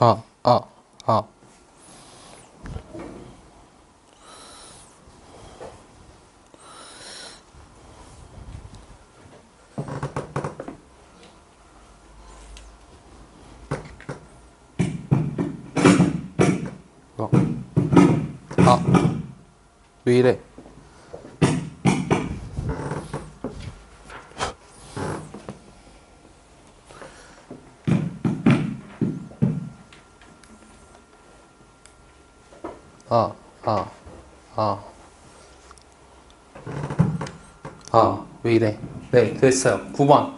아, 아, 아. 어. 아, 왜 이래? 아, 아, 아, 왜 이래? 네, 됐어요. 9번.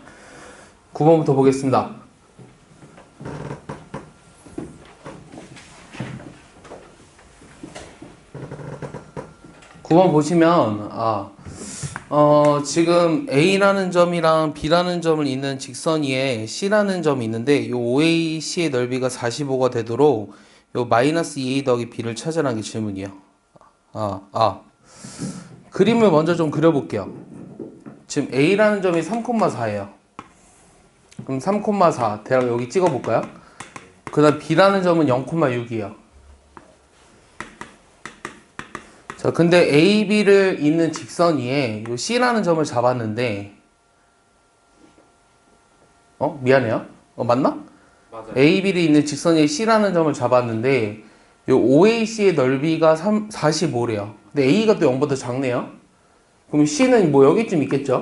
9번부터 보겠습니다. 9번 보시면, 지금 A라는 점이랑 B라는 점을 잇는 직선 위에 C라는 점이 있는데, 요 OAC의 넓이가 45가 되도록 요 마이너스 2A 더하기 B를 찾으라는 게 질문이에요. 그림을 먼저 좀 그려볼게요. 지금 A라는 점이 3,4예요. 그럼 3,4 대략 여기 찍어볼까요? 그 다음 B라는 점은 0,6이에요. 자, 근데 A, B를 잇는 직선 위에 요 C라는 점을 잡았는데, 미안해요. 맞나? 맞아요. A, B를 잇는 직선 위에 C라는 점을 잡았는데, 요 OAC의 넓이가 45래요. 근데 A가 또 0보다 작네요. 그럼 C는 뭐 여기쯤 있겠죠?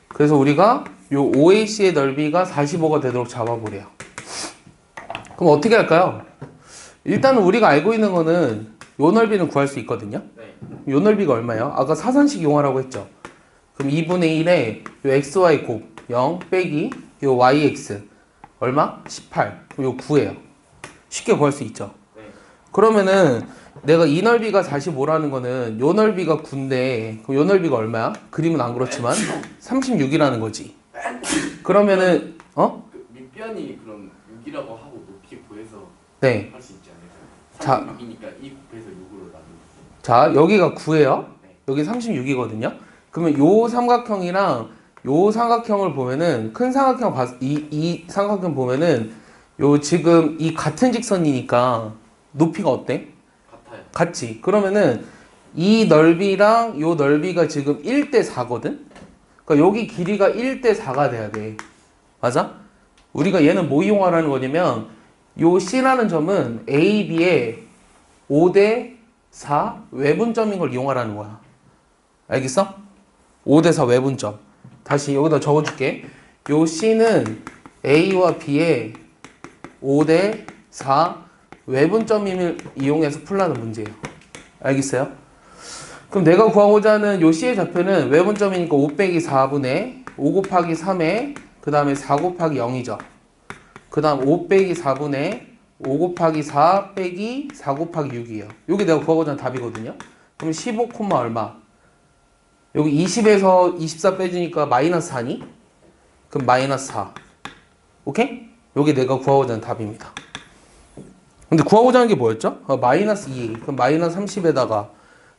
그래서 우리가 요 OAC의 넓이가 45가 되도록 잡아보래요. 그럼 어떻게 할까요? 일단은 우리가 알고 있는 거는 요 넓이는 구할 수 있거든요. 네. 요 넓이가 얼마예요? 아까 사선식 이용하라고 했죠. 그럼 2분의 1에 요 xy 곱 0 빼기 요 yx 얼마? 18. 그럼 요 9예요. 쉽게 구할 수 있죠. 네. 그러면은 내가 이 넓이가 45라는 거는 요 넓이가 9인데 그럼 요 넓이가 얼마야? 그림은 안 그렇지만 36이라는 거지. 그러면은 그 밑변이 그럼 6이라고 하고 높이 구해서 네. 할 수 있지 않을까요? 자. 36이니까 이 곱해서 6으로 나누면. 자, 여기가 9예요. 네. 여기 36이거든요. 그러면 요 삼각형이랑 요 삼각형을 보면은 큰 삼각형 이 삼각형 보면은 요 지금 이 같은 직선이니까 높이가 어때? 같아요. 같지. 그러면은 이 넓이랑 요 넓이가 지금 1대 4거든. 그러니까 여기 길이가 1대 4가 돼야 돼. 맞아? 우리가 얘는 뭐 이용하라는 거냐면 요 C라는 점은 A, B의 5대 4 외분점인 걸 이용하라는 거야. 알겠어? 5대 4 외분점. 다시 여기다 적어줄게. 요 C는 A와 B의 5대 4 외분점임을 이용해서 풀라는 문제예요. 알겠어요? 그럼 내가 구하고자 하는 요 C의 좌표는 외분점이니까 5 빼기 4분의 5 곱하기 3에 그 다음에 4 곱하기 0이죠. 그 다음 5 빼기 4분의 5 곱하기 4 빼기 4 곱하기 6이에요. 여기 내가 구하고자 하는 답이거든요. 그럼 15, 얼마? 여기 20에서 24 빼주니까 마이너스 4니? 그럼 마이너스 4. 오케이? 여기 내가 구하고자 하는 답입니다. 근데 구하고자 하는 게 뭐였죠? 마이너스 2. 그럼 마이너스 30에다가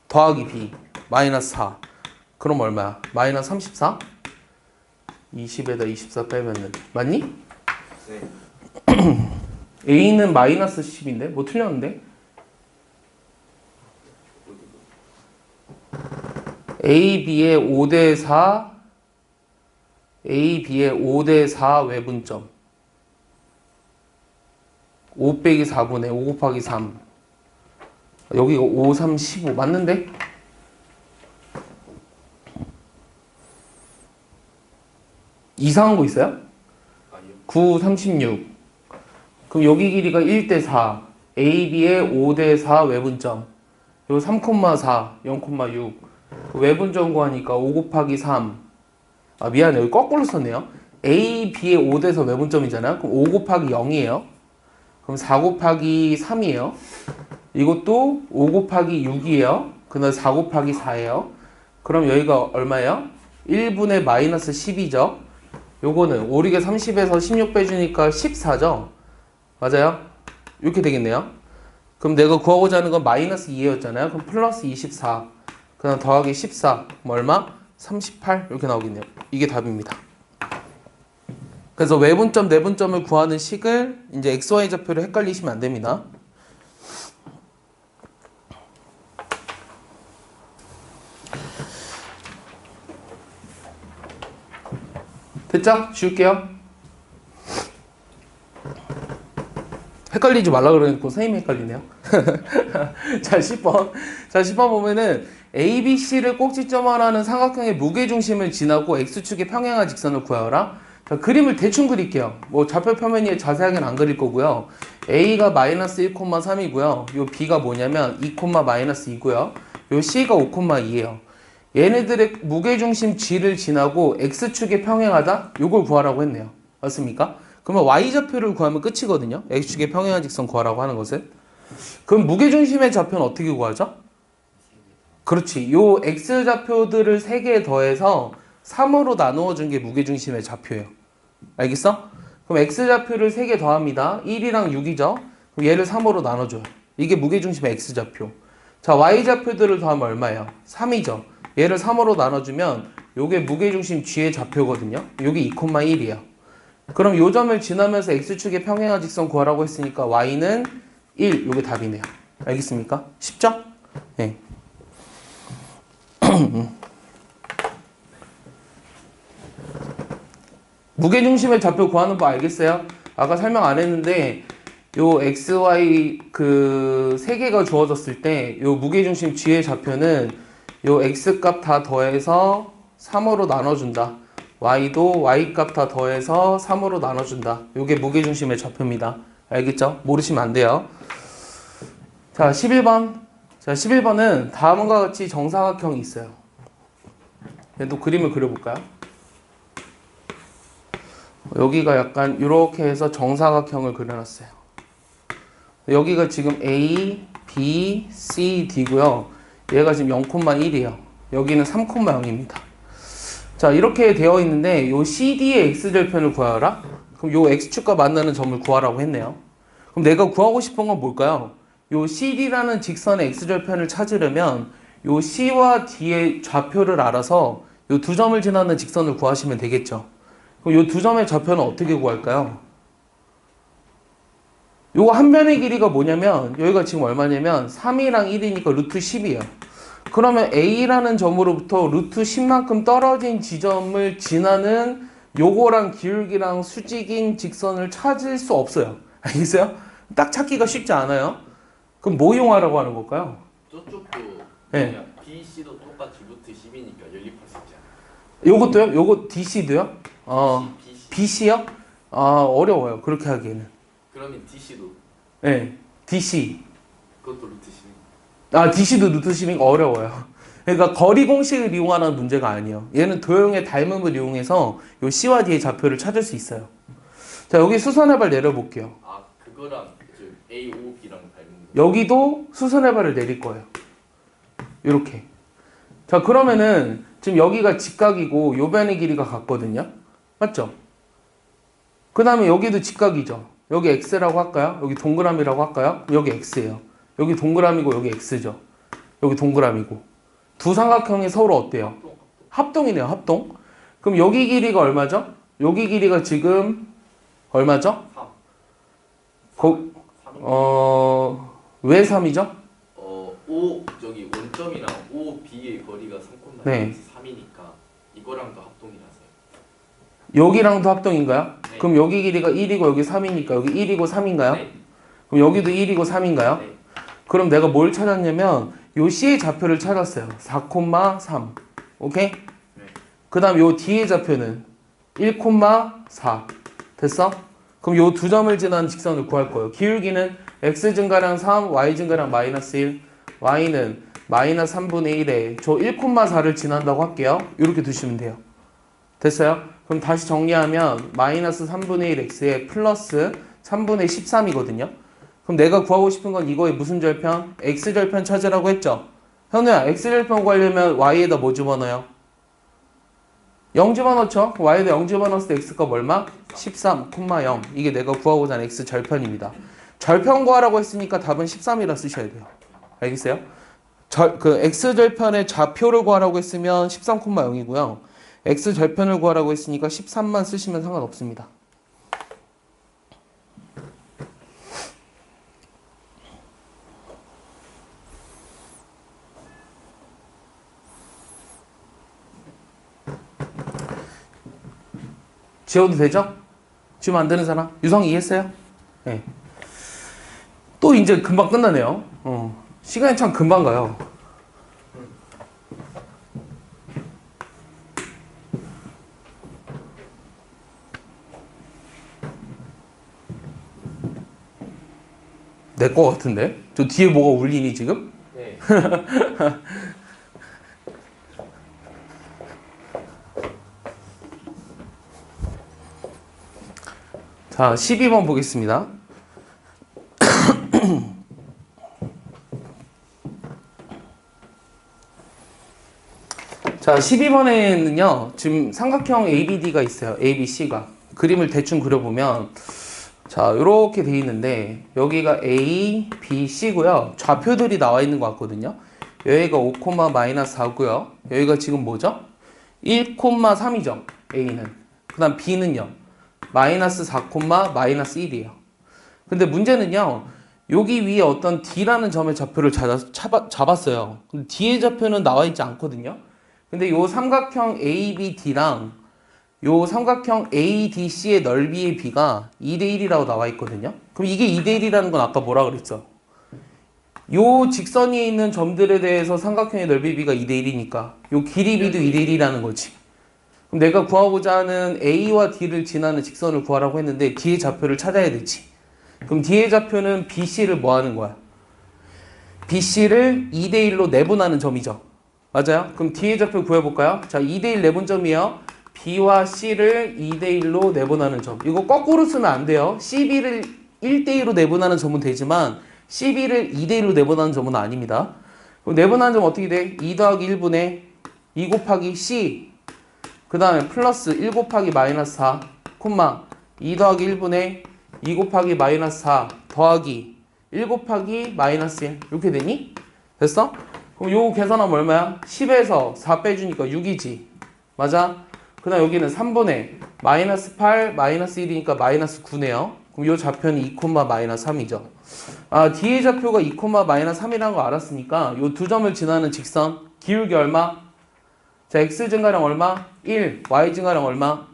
더하기 B. 마이너스 4. 그럼 얼마야? 마이너스 34? 20에다 24 빼면은. 맞니? 네. A는 마이너스 10인데? 뭐 틀렸는데? A, B의 5대 4 A, B의 5대 4 외분점 5 빼기 4분의 5 곱하기 3 여기가 5, 3, 15 맞는데? 이상한 거 있어요? 아니요. 9, 36 그럼 여기 길이가 1대 4 A, B의 5대 4 외분점 요 3,4 0,6 외분점 구하니까 5 곱하기 3 미안해 여기 거꾸로 썼네요. A, B의 5대에서 외분점이잖아요. 그럼 5 곱하기 0이에요. 그럼 4 곱하기 3이에요. 이것도 5 곱하기 6이에요. 그다음 4 곱하기 4예요. 그럼 여기가 얼마예요? 1분의 마이너스 10이죠. 요거는 5, 6에 30에서 16 빼주니까 14죠. 맞아요? 이렇게 되겠네요. 그럼 내가 구하고자 하는 건 마이너스 2였잖아요. 그럼 플러스 24. 그 다음 더하기 14. 그럼 얼마? 38. 이렇게 나오겠네요. 이게 답입니다. 그래서 외분점, 내분점을 구하는 식을 이제 XY 좌표를 헷갈리시면 안 됩니다. 됐죠? 지울게요. 헷갈리지 말라 그러니까 선생님이 헷갈리네요. 자, 10번. 자, 10번 보면은 A, B, C를 꼭지점하는 삼각형의 무게중심을 지나고 X축의 평행한 직선을 구하라. 자, 그림을 대충 그릴게요. 뭐 좌표 표면이 자세하게는 안 그릴 거고요. A가 마이너스 1,3이고요. 요 B가 뭐냐면 2, 마이너스 2고요. 요 C가 5,2예요. 얘네들의 무게중심 G를 지나고 X축에 평행하다? 요걸 구하라고 했네요. 맞습니까? 그러면 Y좌표를 구하면 끝이거든요. X축에 평행한 직선 구하라고 하는 것은. 그럼 무게중심의 좌표는 어떻게 구하죠? 그렇지. 요 X좌표들을 3개 더해서 3으로 나누어 준 게 무게중심의 좌표예요. 알겠어? 그럼 X좌표를 3개 더합니다. 1이랑 6이죠? 그럼 얘를 3으로 나눠줘요. 이게 무게중심의 X좌표. 자, Y좌표들을 더하면 얼마예요? 3이죠? 얘를 3으로 나눠주면 요게 무게중심 G의 좌표거든요. 요게 2,1이에요. 그럼 요 점을 지나면서 X축의 평행한 직선 구하라고 했으니까 Y는 1. 요게 답이네요. 알겠습니까? 쉽죠? 네. 무게중심의 좌표 구하는 거 알겠어요? 아까 설명 안 했는데 요 XY 그 3개가 주어졌을 때 요 무게중심 G의 좌표는 요 X값 다 더해서 3으로 나눠준다. Y도 Y값 다 더해서 3으로 나눠준다. 요게 무게중심의 좌표입니다. 알겠죠? 모르시면 안 돼요. 자, 11번. 자, 11번은 다음과 같이 정사각형이 있어요. 얘도 그림을 그려볼까요? 여기가 약간 이렇게 해서 정사각형을 그려놨어요. 여기가 지금 A, B, C, D고요. 얘가 지금 0,1이에요. 여기는 3,0입니다. 자, 이렇게 되어 있는데 요 CD의 X절편을 구하라? 그럼 요 X축과 만나는 점을 구하라고 했네요. 그럼 내가 구하고 싶은 건 뭘까요? 요 CD라는 직선의 X절편을 찾으려면 요 C와 D의 좌표를 알아서 요 두 점을 지나는 직선을 구하시면 되겠죠. 그럼 요 두 점의 좌표는 어떻게 구할까요? 요거 한 변의 길이가 뭐냐면 여기가 지금 얼마냐면 3이랑 1이니까 루트 10이에요. 그러면 A라는 점으로부터 루트 10만큼 떨어진 지점을 지나는 요거랑 기울기랑 수직인 직선을 찾을 수 없어요. 알겠어요? 딱 찾기가 쉽지 않아요. 그럼 뭐 이용하라고 하는 걸까요? 저쪽도 네. 그냥 BC도 똑같이 루트 10이니까 연립할 수 있지 않아요? 요것도요? 요거 DC도요? BC. BC요? 어려워요. 그렇게 하기에는. 그러면 DC도 네. DC. 그것도 루트 10. DC도 루트 10이니까 어려워요. 그러니까 거리 공식을 이용하는 문제가 아니에요. 얘는 도형의 닮음을 이용해서 요 C와 D의 좌표를 찾을 수 있어요. 자, 여기 수선의 발 내려볼게요. 그거랑 저 A, O, B랑 닮은 거. 여기도 수선의 발을 내릴 거예요. 이렇게. 자, 그러면은 지금 여기가 직각이고 요 변의 길이가 같거든요. 맞죠? 그 다음에 여기도 직각이죠. 여기 X라고 할까요? 여기 동그라미라고 할까요? 여기 X예요. 여기 동그라미고 여기 X죠. 여기 동그라미고. 두 삼각형이 서로 어때요? 합동이네요. 합동. 그럼 여기 길이가 얼마죠? 여기 길이가 지금 얼마죠? 3. 왜 3이죠? O 저기 원점이랑 O, B의 거리가 3,3이니까 네. 이거랑도 합동이라서요. 여기랑도 합동인가요? 네. 그럼 여기 길이가 1이고 여기 3이니까 여기 1이고 3인가요? 네. 그럼 여기도 1이고 3인가요? 네. 그럼 내가 뭘 찾았냐면 요 C의 좌표를 찾았어요. 4,3. 오케이? 네. 그 다음 요 D의 좌표는 1,4. 됐어? 그럼 요 두 점을 지나는 직선을 구할 거예요. 기울기는 X 증가량 3, Y 증가량 마이너스 1. Y는 마이너스 3분의 1에 저 1,4를 지난다고 할게요. 이렇게 두시면 돼요. 됐어요? 그럼 다시 정리하면 마이너스 3분의 1 X에 플러스 3분의 13이거든요. 그럼 내가 구하고 싶은 건 이거의 무슨 절편? X절편 찾으라고 했죠? 현우야, X절편 구하려면 Y에다 뭐 집어넣어요? 0 집어넣죠? Y에다 0 집어넣었을 때 X값 얼마? 13,0. 이게 내가 구하고자 하는 X절편입니다. 절편 구하라고 했으니까 답은 13이라 쓰셔야 돼요. 알겠어요? X절편의 좌표를 구하라고 했으면 13,0이고요. X절편을 구하라고 했으니까 13만 쓰시면 상관없습니다. 지워도 되죠? 지우면 안 되는 사람? 유성 이해했어요? 네. 또 이제 금방 끝나네요. 시간이 참 금방 가요. 내 거 같은데? 저 뒤에 뭐가 울리니 지금? 네. 자, 12번 보겠습니다. 자, 12번에는요, 지금 삼각형 ABD가 있어요. ABC가. 그림을 대충 그려보면, 자, 이렇게 돼 있는데, 여기가 A, B, C고요. 좌표들이 나와 있는 것 같거든요. 여기가 5, 마이너스 4고요. 여기가 지금 뭐죠? 1, 3이죠. A는. 그 다음 B는요. 마이너스 4, 마이너스 1이에요. 근데 문제는요. 여기 위에 어떤 D라는 점의 좌표를 잡았어요. 근데 D의 좌표는 나와 있지 않거든요. 근데 요 삼각형 ABD랑 요 삼각형 ADC의 넓이의 B가 2대1이라고 나와 있거든요. 그럼 이게 2대1이라는 건 아까 뭐라 그랬죠? 요 직선이 있는 점들에 대해서 삼각형의 넓이 B가 2대1이니까 요 길이 B도 2대1이라는 거지. 그럼 내가 구하고자 하는 A와 D를 지나는 직선을 구하라고 했는데 D의 좌표를 찾아야 되지. 그럼 D의 좌표는 BC를 뭐 하는 거야? BC를 2대1로 내분하는 점이죠. 맞아요? 그럼 D의 좌표 구해볼까요? 자, 2대1 내분점이요. B와 C를 2대1로 내분하는 점. 이거 거꾸로 쓰면 안 돼요. CB를 1대1로 내분하는 점은 되지만 CB를 2대1로 내분하는 점은 아닙니다. 그럼 내분하는 점 어떻게 돼? 2 더하기 1분의 2 곱하기 C 그 다음에 플러스 1 곱하기 마이너스 4 콤마 2 더하기 1분의 2 곱하기 마이너스 4 더하기 1 곱하기 마이너스 1 이렇게 되니? 됐어? 그럼 요 계산하면 얼마야? 10에서 4 빼주니까 6이지. 맞아? 그 다음 여기는 3분의 마이너스 8 마이너스 1이니까 마이너스 9네요. 그럼 요 좌표는 2, 마이너스 3이죠. 아, D의 좌표가 2, 마이너스 3이라는 거 알았으니까 요 두 점을 지나는 직선 기울기 얼마? 자, X 증가량 얼마? 1. Y 증가량 얼마?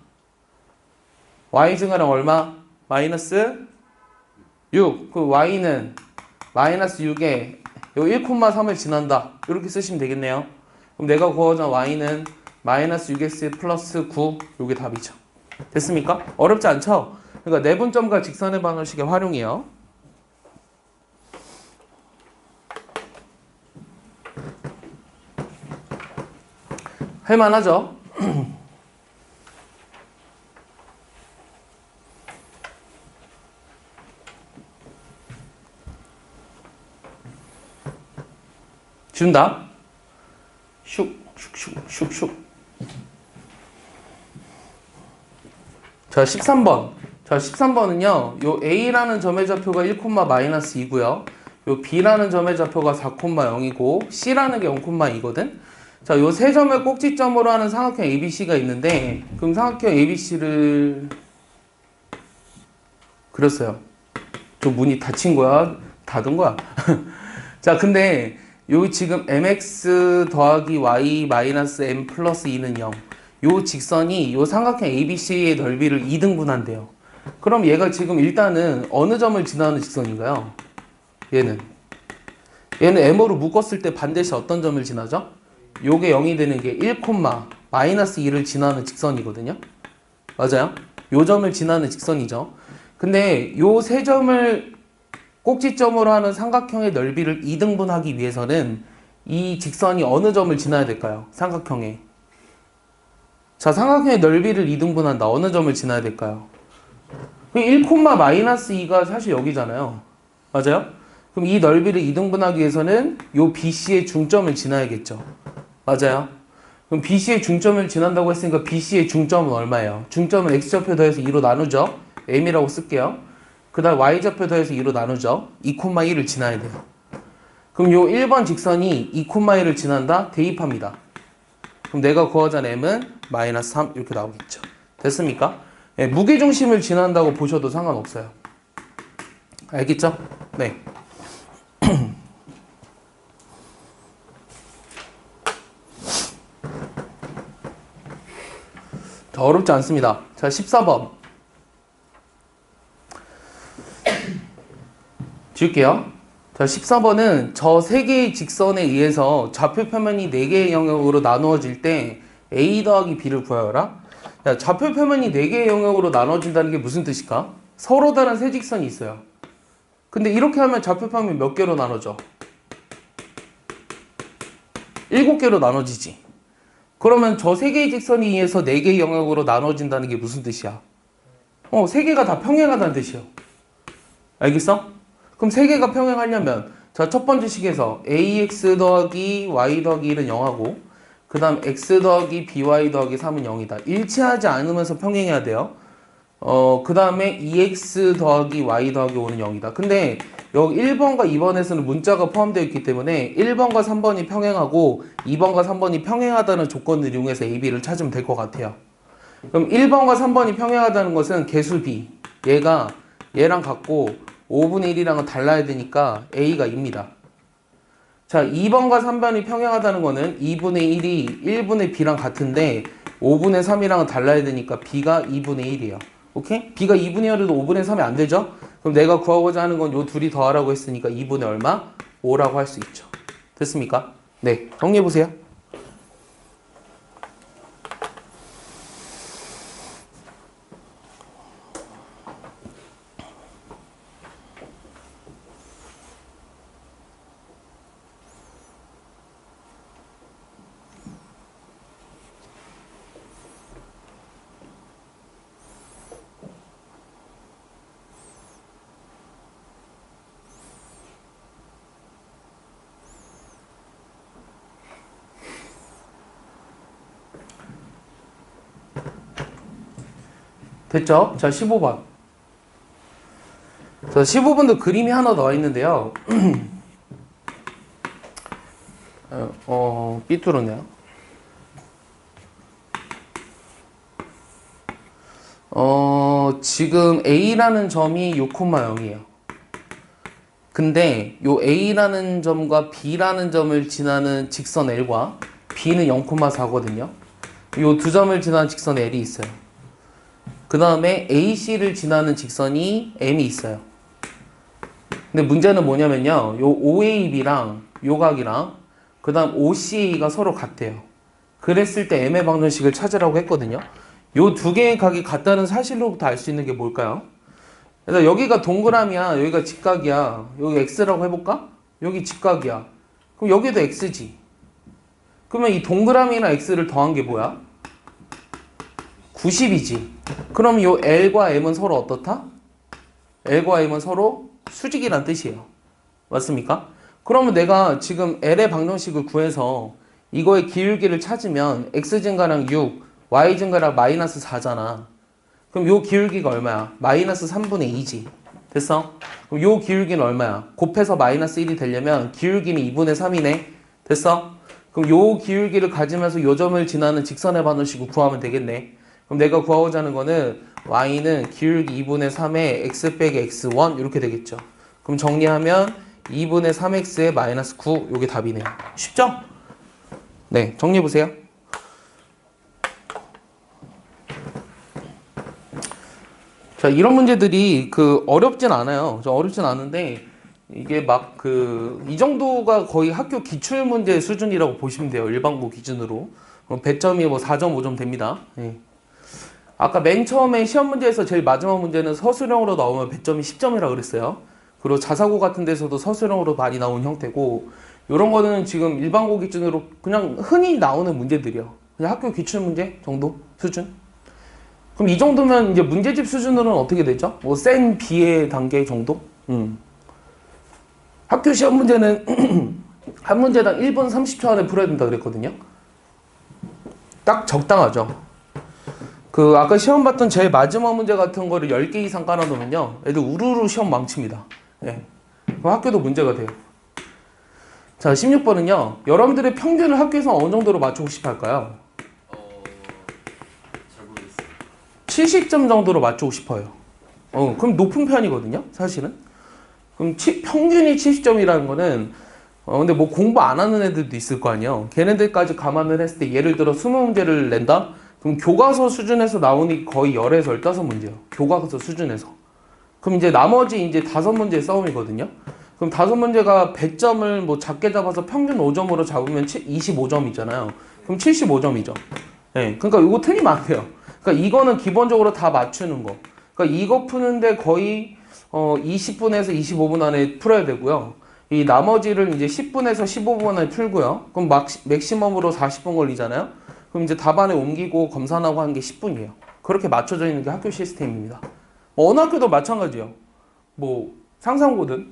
Y 증가량 얼마? 마이너스 6. 그 Y는 마이너스 6에 요 1,3을 지난다. 이렇게 쓰시면 되겠네요. 그럼 내가 구하고자 Y는 마이너스 6x 플러스 9. 요게 답이죠. 됐습니까? 어렵지 않죠? 그러니까 내분점과 직선의 방정식의 활용이요. 할만하죠? 준다. 슉슉슉슉슉. 자, 13번. 자, 13번은요. 요 A라는 점의 좌표가 1, 마이너스 2고요. 요 B라는 점의 좌표가 4, 0이고 C라는 게 0, 2거든. 자, 요 세 점을 꼭지점으로 하는 삼각형 ABC가 있는데 그럼 삼각형 ABC를 그렸어요. 저 문이 닫힌 거야? 닫은 거야? 자, 근데 요 지금 mx 더하기 y 마이너스 m 플러스 2는 0. 요 직선이 요 삼각형 ABC의 넓이를 2등분한대요. 그럼 얘가 지금 일단은 어느 점을 지나는 직선인가요? 얘는 m으로 묶었을 때 반드시 어떤 점을 지나죠? 요게 0이 되는 게 1, 마이너스 2를 지나는 직선이거든요. 맞아요? 요 점을 지나는 직선이죠. 근데 요 세 점을 꼭지점으로 하는 삼각형의 넓이를 2등분하기 위해서는 이 직선이 어느 점을 지나야 될까요? 삼각형에. 자, 삼각형의 넓이를 2등분한다. 어느 점을 지나야 될까요? 1, 마이너스 2가 사실 여기잖아요. 맞아요? 그럼 이 넓이를 2등분하기 위해서는 요 BC의 중점을 지나야겠죠. 맞아요? 그럼 BC의 중점을 지난다고 했으니까 BC의 중점은 얼마예요? 중점은 X좌표 더해서 2로 나누죠. M이라고 쓸게요. 그 다음 Y좌표 더해서 2로 나누죠. 2,1을 지나야 돼요. 그럼 요 1번 직선이 2,1을 지난다? 대입합니다. 그럼 내가 구하자 M은 마이너스 3 이렇게 나오겠죠. 됐습니까? 네, 무게중심을 지난다고 보셔도 상관없어요. 알겠죠? 네. 자, 어렵지 않습니다. 자, 14번. 지울게요. 자, 14번은 저 세 개의 직선에 의해서 좌표 표면이 4개의 영역으로 나누어질 때 A 더하기 B를 구하여라. 야, 좌표 표면이 4개의 영역으로 나눠진다는 게 무슨 뜻일까? 서로 다른 세 직선이 있어요. 근데 이렇게 하면 좌표 표면 몇 개로 나눠져? 7개로 나눠지지. 그러면 저 세 개의 직선에 의해서 4개의 영역으로 나눠진다는 게 무슨 뜻이야? 세 개가 다 평행하다는 뜻이에요. 알겠어? 그럼 세 개가 평행하려면 자, 첫 번째 식에서 ax 더하기 y 더하기 1은 0하고 그 다음 x 더하기 by 더하기 3은 0이다. 일치하지 않으면서 평행해야 돼요. 그 다음에 2x 더하기 y 더하기 5는 0이다. 근데 여기 1번과 2번에서는 문자가 포함되어 있기 때문에 1번과 3번이 평행하고 2번과 3번이 평행하다는 조건을 이용해서 a, b를 찾으면 될 것 같아요. 그럼 1번과 3번이 평행하다는 것은 개수 b, 얘가 얘랑 같고 5분의 1이랑은 달라야 되니까 a가 2입니다. 자, 2번과 3번이 평행하다는 거는 2분의 1이 1분의 b랑 같은데 5분의 3이랑은 달라야 되니까 b가 2분의 1이에요. 오케이? b가 2분의 1이라도 5분의 3이 안 되죠? 그럼 내가 구하고자 하는 건 요 둘이 더하라고 했으니까 2분의 얼마? 5라고 할 수 있죠. 됐습니까? 네, 정리해보세요. 됐죠? 자, 15번. 자, 15번도 그림이 하나 나와 있는데요. 삐뚤었네요. 지금 A라는 점이 6,0이에요. 근데 요 A라는 점과 B라는 점을 지나는 직선 L과 B는 0,4거든요. 요 두 점을 지나는 직선 L이 있어요. 그 다음에 AC를 지나는 직선이 M이 있어요. 근데 문제는 뭐냐면요. 요 OAB랑 요 각이랑 그 다음 OCA가 서로 같대요. 그랬을 때 M의 방정식을 찾으라고 했거든요. 요 두 개의 각이 같다는 사실로부터 알 수 있는 게 뭘까요? 그래서 여기가 동그라미야. 여기가 직각이야. 여기 X라고 해볼까? 여기 직각이야. 그럼 여기도 X지. 그러면 이 동그라미나 X를 더한 게 뭐야? 90이지. 그럼 요 L과 M은 서로 어떻다? L과 M은 서로 수직이란 뜻이에요. 맞습니까? 그러면 내가 지금 L의 방정식을 구해서 이거의 기울기를 찾으면 X 증가랑 6, Y 증가랑 마이너스 4잖아. 그럼 요 기울기가 얼마야? 마이너스 3분의 2지. 됐어? 그럼 요 기울기는 얼마야? 곱해서 마이너스 1이 되려면 기울기는 2분의 3이네. 됐어? 그럼 요 기울기를 가지면서 요 점을 지나는 직선의 방정식을 구하면 되겠네. 그럼 내가 구하고자 하는 거는 y는 기울기 2분의 3에 x 빼기 x1 이렇게 되겠죠. 그럼 정리하면 2분의 3x에 마이너스 9 요게 답이네요. 쉽죠? 네, 정리해보세요. 자, 이런 문제들이 어렵진 않아요. 어렵진 않은데 이게 막 이 정도가 거의 학교 기출 문제 수준이라고 보시면 돼요. 일반고 기준으로. 배점이 뭐 4.5점 됩니다. 네. 아까 맨 처음에 시험 문제에서 제일 마지막 문제는 서술형으로 나오면 배점이 10점이라고 그랬어요. 그리고 자사고 같은 데서도 서술형으로 많이 나온 형태고 이런 거는 지금 일반고 기준으로 그냥 흔히 나오는 문제들이요. 그냥 학교 기출 문제 정도 수준. 그럼 이 정도면 이제 문제집 수준으로는 어떻게 되죠? 뭐 센 B의 단계 정도? 학교 시험 문제는 한 문제당 1분 30초 안에 풀어야 된다 그랬거든요. 딱 적당하죠. 아까 시험 봤던 제일 마지막 문제 같은 거를 10개 이상 깔아놓으면요. 애들 우르르 시험 망칩니다. 예. 그럼 학교도 문제가 돼요. 자, 16번은요. 여러분들의 평균을 학교에서 어느 정도로 맞추고 싶어 할까요? 잘 모르겠어요. 70점 정도로 맞추고 싶어요. 그럼 높은 편이거든요. 사실은. 그럼 평균이 70점이라는 거는 근데 뭐 공부 안 하는 애들도 있을 거 아니에요. 걔네들까지 감안을 했을 때 예를 들어 20문제를 낸다? 그럼 교과서 수준에서 나오니 거의 10에서 15문제예요. 교과서 수준에서. 그럼 이제 나머지 이제 5문제의 싸움이거든요. 그럼 5문제가 100점을 뭐 작게 잡아서 평균 5점으로 잡으면 25점이잖아요. 그럼 75점이죠. 네, 그러니까 이거 틀리면 안 돼요. 그러니까 이거는 기본적으로 다 맞추는 거. 그러니까 이거 푸는데 거의 20분에서 25분 안에 풀어야 되고요. 이 나머지를 이제 10분에서 15분 안에 풀고요. 그럼 맥시멈으로 40분 걸리잖아요. 그럼 이제 답안에 옮기고 검산하고 하는 게 10분이에요. 그렇게 맞춰져 있는 게 학교 시스템입니다. 어느 학교도 마찬가지예요. 뭐 상상고든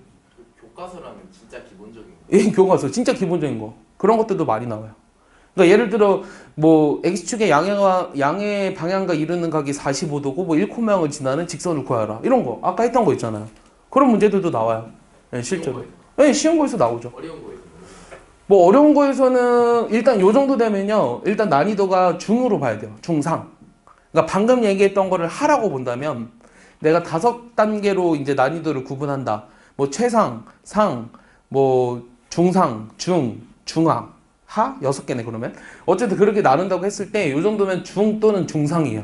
교과서라면 진짜 기본적인 거. 예, 교과서 진짜 기본적인 거 그런 것들도 많이 나와요. 그러니까 예를 들어 뭐 x축의 양의 방향과 이루는 각이 45도고 뭐 1콤마형을 지나는 직선을 구하라 이런 거 아까 했던 거 있잖아요. 그런 문제들도 나와요. 예, 실제로. 예, 쉬운 거에서 나오죠. 어려운 거에서. 뭐 어려운 거에서는 일단 요 정도 되면요. 일단 난이도가 중으로 봐야 돼요. 중상. 그러니까 방금 얘기했던 거를 하라고 본다면 내가 5단계로 이제 난이도를 구분한다. 뭐 최상, 상, 뭐 중상, 중, 중하, 하 6개네 그러면. 어쨌든 그렇게 나눈다고 했을 때 요 정도면 중 또는 중상이에요.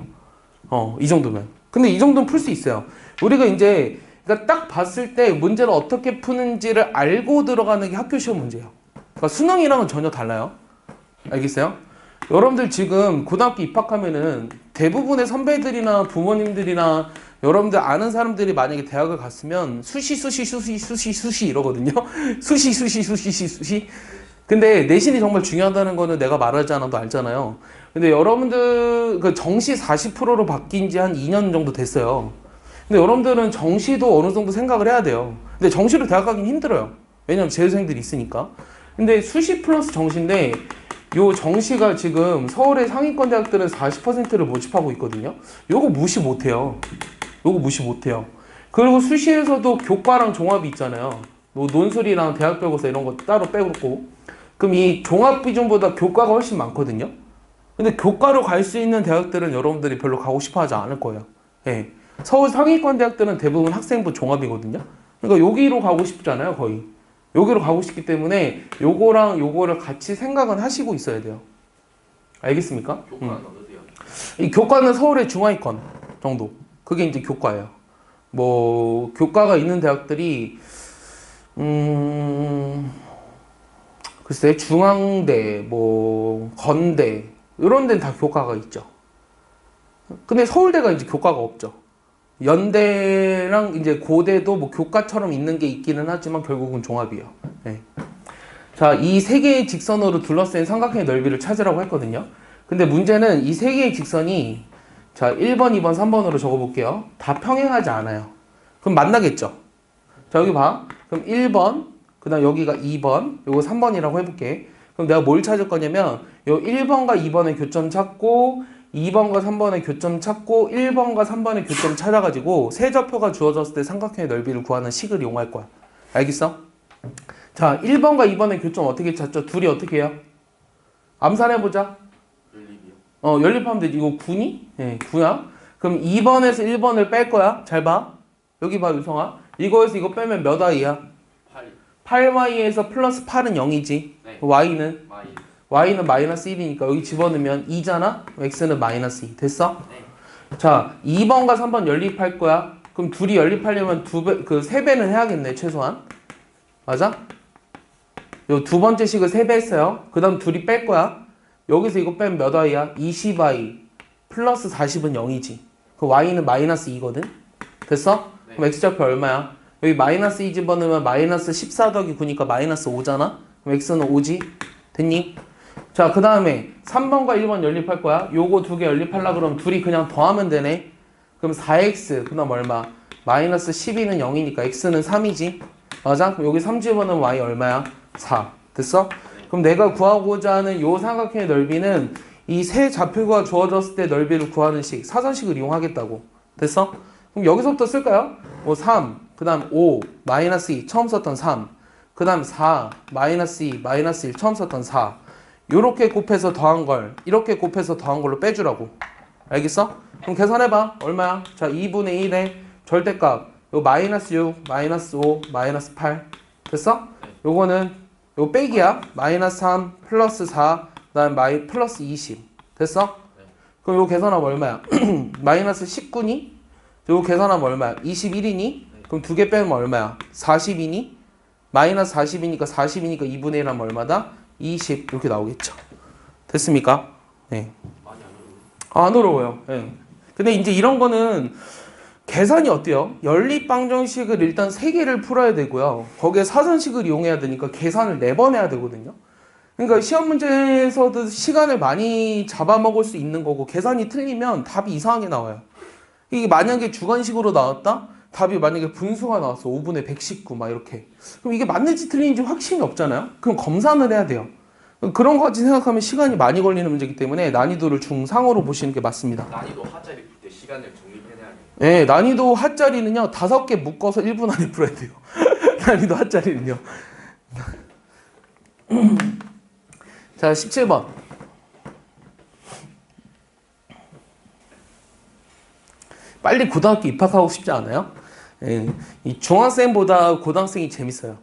이 정도면. 근데 이 정도는 풀 수 있어요. 우리가 이제 그러니까 딱 봤을 때 문제를 어떻게 푸는지를 알고 들어가는 게 학교 시험 문제예요. 그러니까 수능이랑은 전혀 달라요. 알겠어요? 여러분들 지금 고등학교 입학하면은 대부분의 선배들이나 부모님들이나 여러분들 아는 사람들이 만약에 대학을 갔으면 수시 이러거든요. 수시. 근데 내신이 정말 중요하다는 거는 내가 말하지 않아도 알잖아요. 근데 여러분들 그 정시 40%로 바뀐 지 한 2년 정도 됐어요. 근데 여러분들은 정시도 어느 정도 생각을 해야 돼요. 근데 정시로 대학 가긴 힘들어요. 왜냐면 재수생들이 있으니까. 근데 수시 플러스 정시인데 요 정시가 지금 서울의 상위권 대학들은 40%를 모집하고 있거든요. 요거 무시 못해요. 그리고 수시에서도 교과랑 종합이 있잖아요. 뭐 논술이랑 대학별고사 이런 거 따로 빼고. 그럼 이 종합 비중보다 교과가 훨씬 많거든요. 근데 교과로 갈 수 있는 대학들은 여러분들이 별로 가고 싶어 하지 않을 거예요. 예. 서울 상위권 대학들은 대부분 학생부 종합이거든요. 그러니까 여기로 가고 싶잖아요, 거의. 여기로 가고 싶기 때문에 요거랑 요거를 같이 생각은 하시고 있어야 돼요. 알겠습니까? 교과는 어떠세요? 이 교과는 서울의 중하위권 정도. 그게 이제 교과예요. 뭐 교과가 있는 대학들이 글쎄 중앙대, 뭐 건대 이런 데는 다 교과가 있죠. 근데 서울대가 이제 교과가 없죠. 연대랑 이제 고대도 뭐 교과처럼 있는 게 있기는 하지만 결국은 종합이에요. 네. 자, 이 세 개의 직선으로 둘러싸인 삼각형의 넓이를 찾으라고 했거든요. 근데 문제는 이 세 개의 직선이 자, 1번, 2번, 3번으로 적어볼게요. 다 평행하지 않아요. 그럼 만나겠죠? 자, 여기 봐. 그럼 1번, 그 다음 여기가 2번, 요거 3번이라고 해볼게. 그럼 내가 뭘 찾을 거냐면 요 1번과 2번의 교점 찾고 2번과 3번의 교점 찾고 1번과 3번의 교점 찾아가지고 세좌표가 주어졌을 때 삼각형의 넓이를 구하는 식을 이용할 거야. 알겠어? 자, 1번과 2번의 교점 어떻게 찾죠? 둘이 어떻게 해요? 암산해보자. 연립이요? 연립하면 되지. 이거 9니? 네, 9야. 그럼 2번에서 1번을 뺄 거야. 잘 봐. 여기 봐, 유성아. 이거에서 이거 빼면 몇 y야? 8. 8y에서 플러스 8은 0이지. 네. y는? 마이. y는 마이너스 1이니까 여기 집어넣으면 2잖아? x는 마이너스 2. 됐어? 네. 자, 2번과 3번 연립할 거야. 그럼 둘이 연립하려면 3배는 해야겠네, 최소한. 맞아? 요 두 번째 식을 3배 했어요. 그 다음 둘이 뺄 거야. 여기서 이거 빼면 몇 y야? 20y 플러스 40은 0이지. 그 y는 마이너스 2거든? 됐어? 네. 그럼 x좌표 얼마야? 여기 마이너스 2 집어넣으면 마이너스 14 더하기 9니까 마이너스 5잖아? 그럼 x는 5지? 됐니? 자, 그 다음에 3번과 1번 연립할 거야. 요거 두 개 연립하려고 그러면 둘이 그냥 더하면 되네. 그럼 4x, 그 다음 얼마? 마이너스 12는 0이니까 x는 3이지. 맞아? 그럼 여기 3 집어넣으면 y 얼마야? 4. 됐어? 그럼 내가 구하고자 하는 요 삼각형의 넓이는 이 세 좌표가 주어졌을 때 넓이를 구하는 식, 사선식을 이용하겠다고. 됐어? 그럼 여기서부터 쓸까요? 뭐 3, 그 다음 5, 마이너스 2, 처음 썼던 3, 그 다음 4, 마이너스 2, 마이너스 1, 처음 썼던 4. 요렇게 곱해서 더한 걸, 이렇게 곱해서 더한 걸로 빼주라고. 알겠어? 그럼 계산해봐. 얼마야? 자, 2분의 1의 절대값. 요 마이너스 6, 마이너스 5, 마이너스 8. 됐어? 요거는 요 빼기야. 마이너스 3, 플러스 4, 그 다음 플러스 20. 됐어? 그럼 요 계산하면 얼마야? 마이너스 19니? 요 계산하면 얼마야? 21이니? 그럼 두 개 빼면 얼마야? 40이니? 마이너스 40이니까 40이니까 2분의 1 하면 얼마다? 20 이렇게 나오겠죠. 됐습니까? 네. 많이 안 어려워. 안 어려워요. 네. 근데 이제 이런 거는 계산이 어때요? 연립방정식을 일단 3개를 풀어야 되고요. 거기에 사선식을 이용해야 되니까 계산을 4번 해야 되거든요. 그러니까 시험 문제에서도 시간을 많이 잡아먹을 수 있는 거고 계산이 틀리면 답이 이상하게 나와요. 이게 만약에 주관식으로 나왔다? 답이 만약에 분수가 나왔어. 5분의 119 막 이렇게. 그럼 이게 맞는지 틀린지 확신이 없잖아요. 그럼 검산을 해야 돼요. 그런 거까지 생각하면 시간이 많이 걸리는 문제이기 때문에 난이도를 중상으로 보시는 게 맞습니다. 난이도 하자리 풀 때 시간을 정립해내야 돼. 네, 난이도 하짜리는요 5개 묶어서 1분 안에 풀어야 돼요. 난이도 하짜리는요. 자, 17번. 빨리 고등학교 입학하고 싶지 않아요? 예, 이 중학생보다 고등학생이 재밌어요.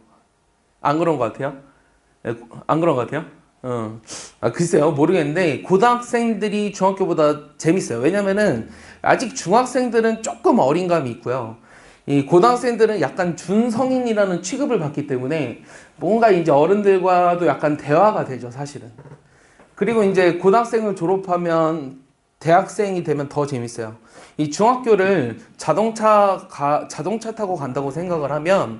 안 그런 것 같아요? 예, 안 그런 것 같아요? 글쎄요, 모르겠는데 고등학생들이 중학교보다 재밌어요. 왜냐면은 아직 중학생들은 조금 어린감이 있고요. 이 고등학생들은 약간 준성인이라는 취급을 받기 때문에 뭔가 이제 어른들과도 약간 대화가 되죠, 사실은. 그리고 이제 고등학생을 졸업하면 대학생이 되면 더 재밌어요. 이 중학교를 자동차 타고 간다고 생각을 하면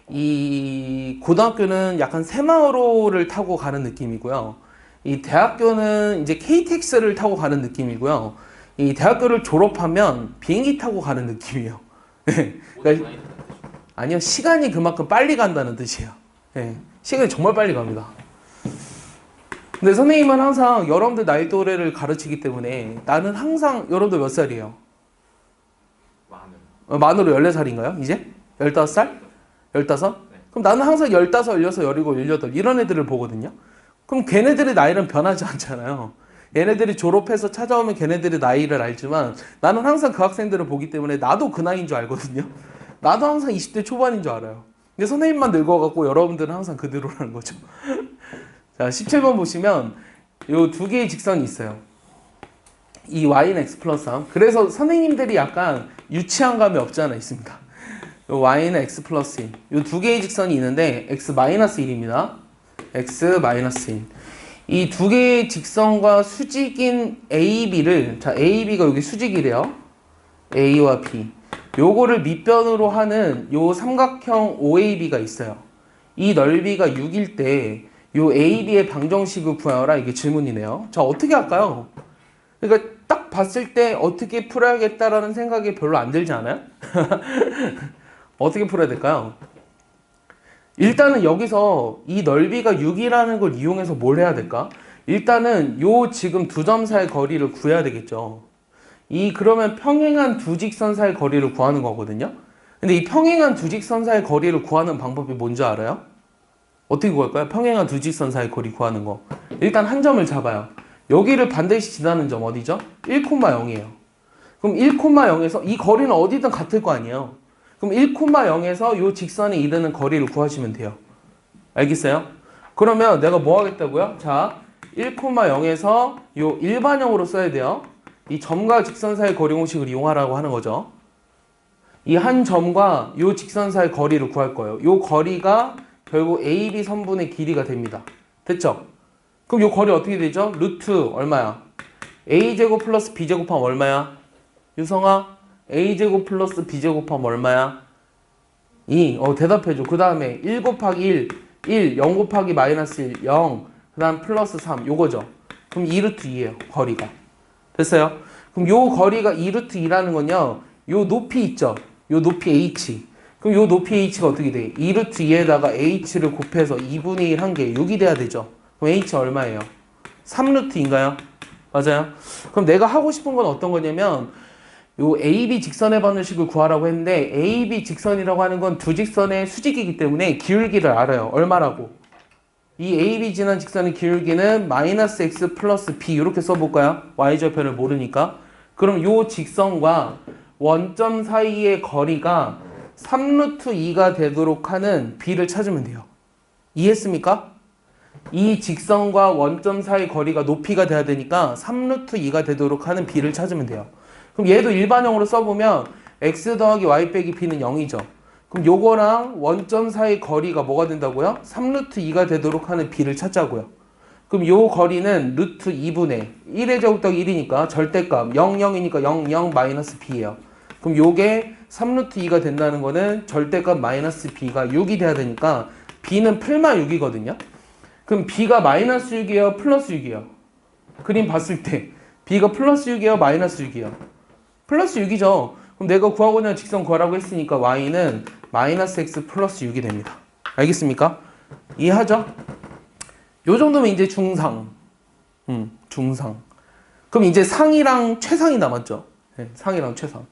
이 고등학교는 약간 새마을호를 타고 가는 느낌이고요. 이 대학교는 이제 KTX를 타고 가는 느낌이고요. 이 대학교를 졸업하면 비행기 타고 가는 느낌이에요. 그러니까 아니요, 시간이 그만큼 빨리 간다는 뜻이에요. 네, 시간이 정말 빨리 갑니다. 근데 선생님은 항상 여러분들 나이 또래를 가르치기 때문에 나는 항상 여러분들 몇 살이에요? 만으로 14살인가요? 이제? 15살? 15? 네. 그럼 나는 항상 15, 16, 17, 18 이런 애들을 보거든요. 그럼 걔네들의 나이는 변하지 않잖아요. 얘네들이 졸업해서 찾아오면 걔네들의 나이를 알지만 나는 항상 그 학생들을 보기 때문에 나도 그 나이인 줄 알거든요. 나도 항상 20대 초반인 줄 알아요. 근데 선생님만 늙어갖고 여러분들은 항상 그대로라는 거죠. 자, 17번 보시면 요 두 개의 직선이 있어요. 이 y는 x 플러스 3. 그래서 선생님들이 약간 유치한 감이 없지 않아 있습니다. 요 y는 x 플러스 1. 요 두 개의 직선이 있는데 x 마이너스 1입니다. x 마이너스 1. 이 두 개의 직선과 수직인 AB를, 자, AB가 여기 수직이래요. A와 B. 요거를 밑변으로 하는 요 삼각형 OAB가 있어요. 이 넓이가 6일 때 요 AB의 방정식을 구하라, 이게 질문이네요. 자, 어떻게 할까요? 그러니까 딱 봤을 때 어떻게 풀어야겠다라는 생각이 별로 안 들지 않아요? 어떻게 풀어야 될까요? 일단은 여기서 이 넓이가 6이라는 걸 이용해서 뭘 해야 될까? 일단은 요 지금 두 점 사이의 거리를 구해야 되겠죠. 그러면 평행한 두 직선 사이의 거리를 구하는 거거든요. 근데 이 평행한 두 직선 사이의 거리를 구하는 방법이 뭔지 알아요? 어떻게 구할까요? 평행한 두 직선 사이의 거리 구하는 거. 일단 한 점을 잡아요. 여기를 반드시 지나는 점 어디죠? 1,0이에요. 그럼 1,0에서 이 거리는 어디든 같을 거 아니에요. 그럼 1,0에서 이 직선에 이르는 거리를 구하시면 돼요. 알겠어요? 그러면 내가 뭐 하겠다고요? 자, 1,0에서 이 일반형으로 써야 돼요. 이 점과 직선 사이의 거리 공식을 이용하라고 하는 거죠. 이 한 점과 이 직선 사이의 거리를 구할 거예요. 이 거리가 결국 AB 선분의 길이가 됩니다. 됐죠? 그럼 이 거리 어떻게 되죠? 루트 얼마야? A제곱 플러스 B제곱 하면 얼마야? 유성아, A제곱 플러스 B제곱 하면 얼마야? 2. 대답해줘. 그 다음에 1 곱하기 1, 0 곱하기 마이너스 1, 0. 그 다음 플러스 3. 요거죠. 그럼 2루트 2예요. 거리가. 됐어요? 그럼 요 거리가 2루트 2라는 건요. 요 높이 있죠? 요 높이 H. 그럼 요 높이 H가 어떻게 돼? 2루트 2에다가 H를 곱해서 2분의 1 한 개. 6이 돼야 되죠? 그럼 H 얼마예요? 3루트인가요? 맞아요? 그럼 내가 하고 싶은 건 어떤 거냐면 요 AB 직선의 방정식을 구하라고 했는데 AB 직선이라고 하는 건 두 직선의 수직이기 때문에 기울기를 알아요. 얼마라고? 이 AB 지난 직선의 기울기는 마이너스 x 플러스 b 이렇게 써볼까요? y절편을 모르니까. 그럼 요 직선과 원점 사이의 거리가 3루트 2가 되도록 하는 b를 찾으면 돼요. 이해했습니까? 이 직선과 원점 사이 거리가 높이가 돼야 되니까 3루트 2가 되도록 하는 b를 찾으면 돼요. 그럼 얘도 일반형으로 써보면 x 더하기 y 빼기 b는 0이죠. 그럼 요거랑 원점 사이 거리가 뭐가 된다고요? 3루트 2가 되도록 하는 b를 찾자고요. 그럼 요 거리는 루트 2분의 1의 제곱 더하기 1이니까 절대값 0, 0이니까 0, 0 마이너스 b예요. 그럼 요게 3루트 2가 된다는 거는 절대값 마이너스 b가 6이 돼야 되니까 b는 풀마 6이거든요. 그럼 b가 마이너스 6이에요? 플러스 6이에요? 그림 봤을 때 b가 플러스 6이에요? 마이너스 6이에요? 플러스 6이죠. 그럼 내가 구하고자 하는 직선 구하라고 했으니까 y는 마이너스 x 플러스 6이 됩니다. 알겠습니까? 이해하죠? 요 정도면 이제 중상. 중상. 그럼 이제 상이랑 최상이 남았죠. 네, 상이랑 최상.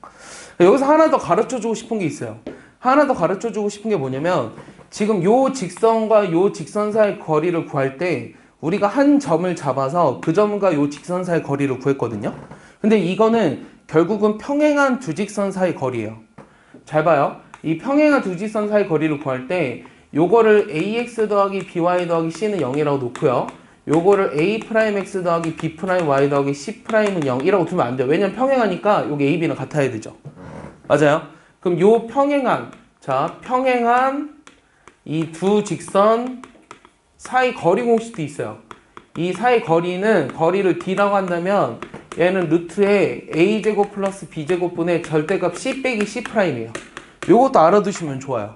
여기서 하나 더 가르쳐주고 싶은 게 있어요. 하나 더 가르쳐주고 싶은 게 뭐냐면 지금 요 직선과 요 직선 사이 거리를 구할 때 우리가 한 점을 잡아서 그 점과 요 직선 사이 거리를 구했거든요. 근데 이거는 결국은 평행한 두 직선 사이 거리예요. 잘 봐요. 이 평행한 두 직선 사이 거리를 구할 때 요거를 ax 더하기 by 더하기 c는 0이라고 놓고요. 요거를 a'x 더하기 b'y 더하기 c'은 0이라고 두면 안 돼요. 왜냐면 평행하니까 요게 a, b는 같아야 되죠. 맞아요? 그럼 요 평행한, 자, 평행한 이 두 직선 사이 거리 공식도 있어요. 이 사이 거리는 거리를 d라고 한다면 얘는 루트에 a제곱 플러스 b제곱분의 절대값 c 빼기 c'이에요. 요것도 알아두시면 좋아요.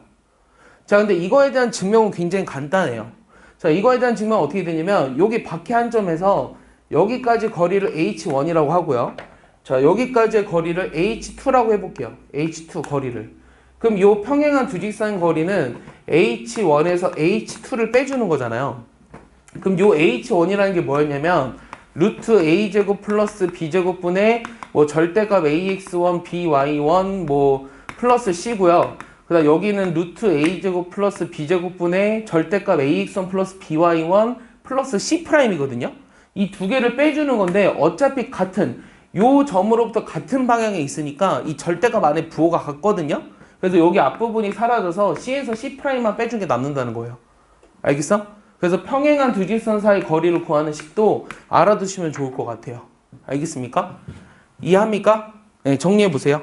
자, 근데 이거에 대한 증명은 굉장히 간단해요. 자, 이거에 대한 증명은 어떻게 되냐면 여기 밖에 한 점에서 여기까지 거리를 h1이라고 하고요. 자, 여기까지의 거리를 h2라고 해볼게요. h2 거리를. 그럼 이 평행한 두 직선 거리는 h1에서 h2를 빼주는 거잖아요. 그럼 요 h1이라는 게 뭐였냐면 루트 a제곱 플러스 b제곱분의 뭐 절대값 ax1, by1 뭐 플러스 c고요. 그다음 여기는 루트 a제곱 플러스 b제곱분의 절대값 ax1 플러스 by1 플러스 c'이거든요. 이 두 개를 빼주는 건데 어차피 같은 요 점으로부터 같은 방향에 있으니까 이 절대값 안에 부호가 같거든요. 그래서 여기 앞부분이 사라져서 c에서 c'만 빼준 게 남는다는 거예요. 알겠어? 그래서 평행한 두 직선 사이 거리를 구하는 식도 알아두시면 좋을 것 같아요. 알겠습니까? 이해합니까? 네, 정리해 보세요.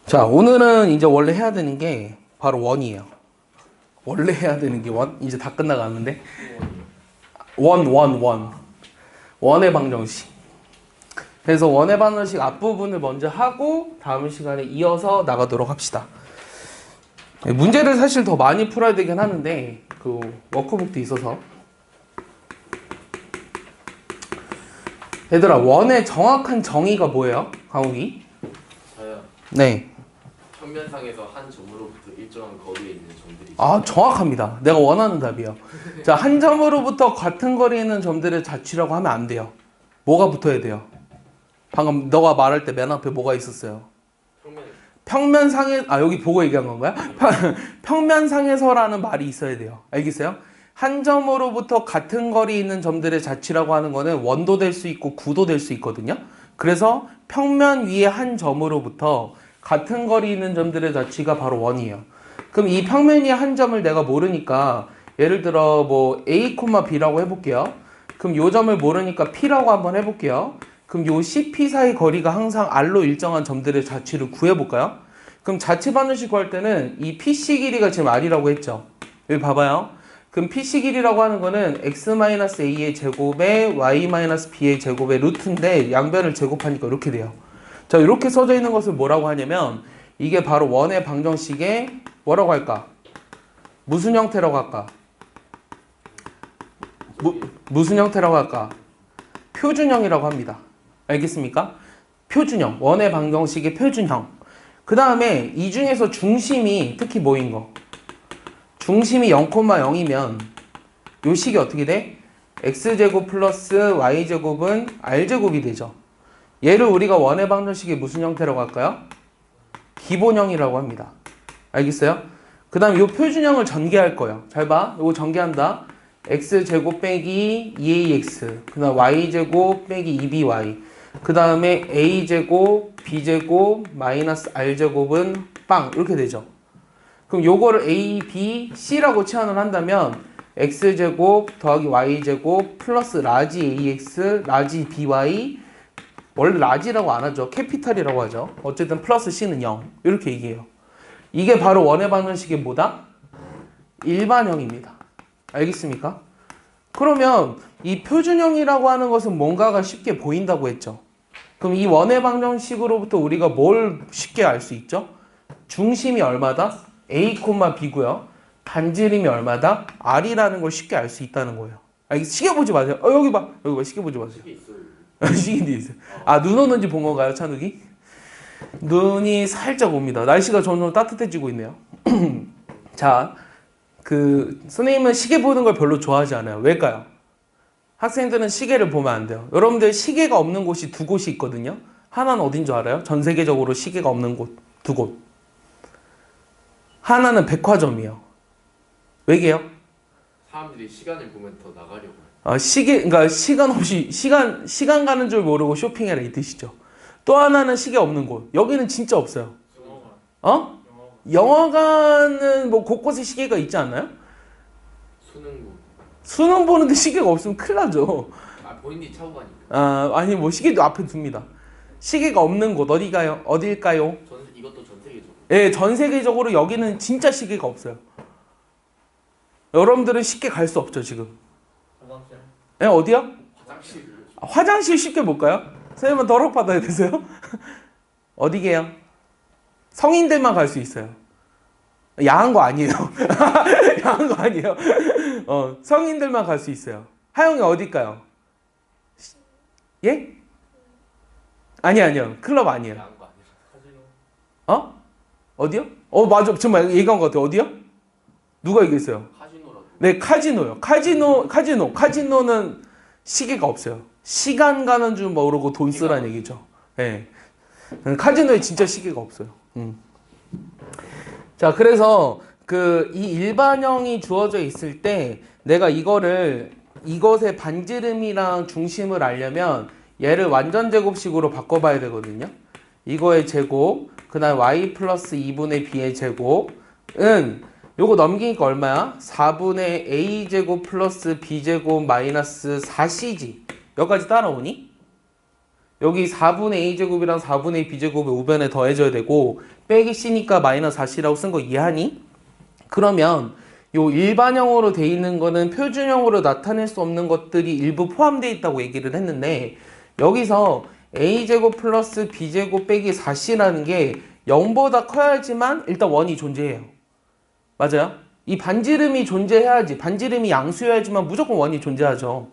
자, 오늘은 이제 원래 해야 되는 게 바로 원이에요. 원래 해야 되는 게 원? 이제 다 끝나가는데. 원의 방정식. 그래서 원의 방정식 앞부분을 먼저 하고 다음 시간에 이어서 나가도록 합시다. 문제를 사실 더 많이 풀어야 되긴 하는데 그 워크북도 있어서. 얘들아, 원의 정확한 정의가 뭐예요? 강욱이? 저요. 네. 평면상에서 한 점으로부터 일정한 거리에 있는 점들이 정확합니다. 내가 원하는 답이에요. 자, 한 점으로부터 같은 거리에 있는 점들의 자취라고 하면 안 돼요. 뭐가 붙어야 돼요? 방금 너가 말할 때 맨 앞에 뭐가 있었어요? 평면상에, 여기 보고 얘기한 건가요? 평면상에서라는 말이 있어야 돼요. 알겠어요? 한 점으로부터 같은 거리에 있는 점들의 자취라고 하는 거는 원도 될 수 있고 구도 될 수 있거든요. 그래서 평면 위에 한 점으로부터 같은 거리에 있는 점들의 자취가 바로 원이에요. 그럼 이 평면 위에 한 점을 내가 모르니까 예를 들어 뭐 A, B라고 해볼게요. 그럼 요 점을 모르니까 P라고 한번 해볼게요. 그럼 요 CP 사이 거리가 항상 R로 일정한 점들의 자취를 구해볼까요? 그럼 자취 방정식 구할 때는 이 PC 길이가 지금 R이라고 했죠. 여기 봐봐요. 그럼 PC 길이라고 하는 거는 x-a의 제곱에 y-b의 제곱의 루트인데 양변을 제곱하니까 이렇게 돼요. 자, 이렇게 써져 있는 것을 뭐라고 하냐면 이게 바로 원의 방정식의 뭐라고 할까? 무슨 형태라고 할까? 무슨 형태라고 할까? 표준형이라고 합니다. 알겠습니까? 표준형. 원의 방정식의 표준형. 그 다음에 이 중에서 중심이 특히 뭐인 거? 중심이 0,0이면 요 식이 어떻게 돼? x제곱 플러스 y제곱은 r제곱이 되죠. 얘를 우리가 원의 방정식이 무슨 형태라고 할까요? 기본형이라고 합니다. 알겠어요? 그 다음 요 표준형을 전개할 거예요. 잘 봐. 요거 전개한다. x제곱 빼기 2ax 그 다음 y제곱 빼기 2by 그 다음에 a제곱 b제곱 마이너스 r제곱은 빵 이렇게 되죠. 그럼 요거를 a, b, c라고 치환을 한다면 x제곱 더하기 y제곱 플러스 라지 ax 라지 by 원래 라지라고 안 하죠. 캐피탈이라고 하죠. 어쨌든 플러스 c는 0 이렇게 얘기해요. 이게 바로 원의 방정식의 뭐다? 일반형입니다. 알겠습니까? 그러면 이 표준형이라고 하는 것은 뭔가가 쉽게 보인다고 했죠. 그럼 이 원의 방정식으로부터 우리가 뭘 쉽게 알 수 있죠? 중심이 얼마다? A, B고요. 반지름이 얼마다? R이라는 걸 쉽게 알 수 있다는 거예요. 시계 보지 마세요. 여기 봐. 여기 봐. 시계 보지 마세요. 시계 있어요. 시계 뒤에 있어요. 아, 눈 오는지 본 건가요, 찬욱이? 눈이 살짝 옵니다. 날씨가 점점 따뜻해지고 있네요. 자, 선생님은 시계 보는 걸 별로 좋아하지 않아요. 왜일까요? 학생들은 시계를 보면 안 돼요. 여러분들 시계가 없는 곳이 두 곳이 있거든요. 하나는 어딘 줄 알아요? 전 세계적으로 시계가 없는 곳, 두 곳. 하나는 백화점이에요. 왜게요? 사람들이 시간을 보면 더 나가려고. 그러니까 시간 없이, 시간 가는 줄 모르고 쇼핑해라 이 뜻이죠. 또 하나는 시계 없는 곳. 여기는 진짜 없어요. 영화관은 뭐 곳곳에 시계가 있지 않나요? 수능 보는데 시계가 없으면 큰일 나죠. 본인이 차고 가니까. 아니 뭐 시계도 앞에 둡니다. 시계가 없는 곳 어딜까요? 이것도 전 세계적으로. 예, 전 세계적으로 여기는 진짜 시계가 없어요. 여러분들은 쉽게 갈 수 없죠 지금. 화장실. 예, 어디요? 화장실. 화장실 쉽게 못 가요? 선생님은 더 허락받아야 되세요? 어디게요? 성인들만 갈 수 있어요. 야한 거 아니에요. 야한 거 아니에요. 성인들만 갈 수 있어요. 하영이 어딜까요? 예? 아니요. 클럽 아니에요. 야한 거 아니에요. 어디요? 맞아. 정말 얘기한 것 같아요. 어디요? 누가 얘기했어요? 카지노라고. 네, 카지노요. 카지노는 시계가 없어요. 시간 가는 줄 모르고 돈 쓰라는 얘기죠. 예. 카지노에 진짜 시계가 없어요. 자, 그래서 이 일반형이 주어져 있을 때 내가 이것의 반지름이랑 중심을 알려면 얘를 완전 제곱식으로 바꿔봐야 되거든요. 이거의 제곱, 그 다음 y 플러스 2분의 b의 제곱은 요거 넘기니까 얼마야? 4분의 a제곱 플러스 b제곱 마이너스 4cg. 여기까지 따라오니? 여기 4분의 a제곱이랑 4분의 b제곱의 우변에 더해져야 되고 빼기 c니까 마이너스 4c라고 쓴 거 이해하니? 그러면 요 일반형으로 돼 있는 거는 표준형으로 나타낼 수 없는 것들이 일부 포함되어 있다고 얘기를 했는데 여기서 a제곱 플러스 b제곱 빼기 4c라는 게 0보다 커야지만 일단 원이 존재해요. 맞아요? 이 반지름이 존재해야지, 반지름이 양수여야지만 무조건 원이 존재하죠.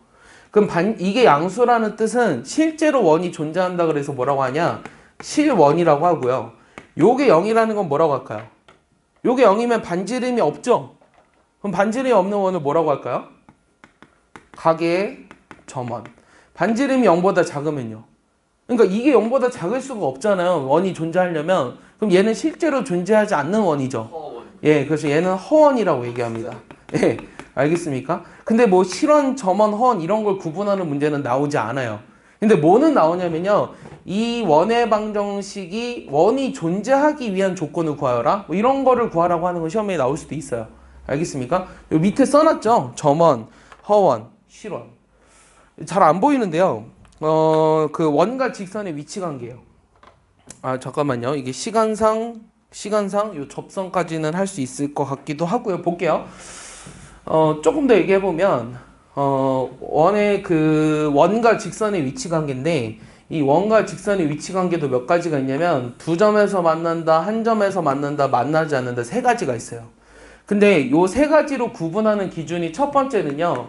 그럼 이게 양수라는 뜻은 실제로 원이 존재한다 그래서 뭐라고 하냐? 실원이라고 하고요. 요게 0이라는 건 뭐라고 할까요? 요게 0이면 반지름이 없죠? 그럼 반지름이 없는 원을 뭐라고 할까요? 가계의 점원. 반지름이 0보다 작으면요. 그러니까 이게 0보다 작을 수가 없잖아요. 원이 존재하려면. 그럼 얘는 실제로 존재하지 않는 원이죠. 허원. 예, 그래서 얘는 허원이라고 얘기합니다. 예, 알겠습니까? 근데 뭐 실원, 점원, 허원 이런 걸 구분하는 문제는 나오지 않아요. 근데 뭐는 나오냐면요. 이 원의 방정식이 원이 존재하기 위한 조건을 구하여라. 뭐 이런 거를 구하라고 하는 건 시험에 나올 수도 있어요. 알겠습니까? 여기 밑에 써놨죠? 점원, 허원, 실원. 잘 안 보이는데요. 그 원과 직선의 위치 관계예요. 잠깐만요. 이게 시간상 요 접선까지는 할 수 있을 것 같기도 하고요. 볼게요. 조금 더 얘기해 보면 원의 원과 직선의 위치 관계인데 이 원과 직선의 위치 관계도 몇 가지가 있냐면 두 점에서 만난다, 한 점에서 만난다, 만나지 않는다 세 가지가 있어요. 근데 요 세 가지로 구분하는 기준이 첫 번째는요.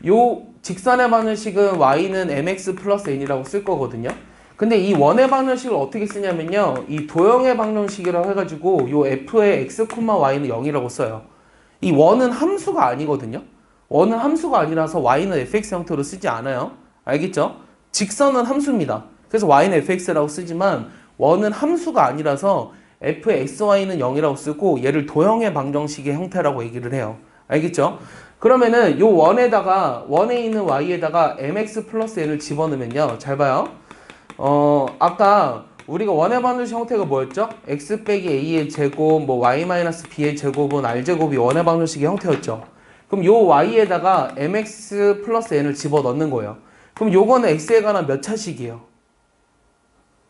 요 직선의 방정식은 y는 mx 플러스 n이라고 쓸 거거든요. 근데 이 원의 방정식을 어떻게 쓰냐면요. 이 도형의 방정식이라고 해가지고 요 f의 x, y는 0이라고 써요. 이 원은 함수가 아니거든요. 원은 함수가 아니라서 y는 fx 형태로 쓰지 않아요. 알겠죠? 직선은 함수입니다. 그래서 y는 fx라고 쓰지만 원은 함수가 아니라서 f의 xy는 0이라고 쓰고 얘를 도형의 방정식의 형태라고 얘기를 해요. 알겠죠? 그러면은 요 원에다가 원에 있는 y에다가 mx 플러스 n을 집어넣으면요. 잘 봐요. 아까 우리가 원의 방정식 형태가 뭐였죠? x 빼기 a의 제곱, 뭐 y 마이너스 b의 제곱은 r 제곱이 원의 방정식의 형태였죠. 그럼 요 y에다가 mx 플러스 n을 집어넣는 거예요. 그럼 요거는 x에 관한 몇 차식이에요?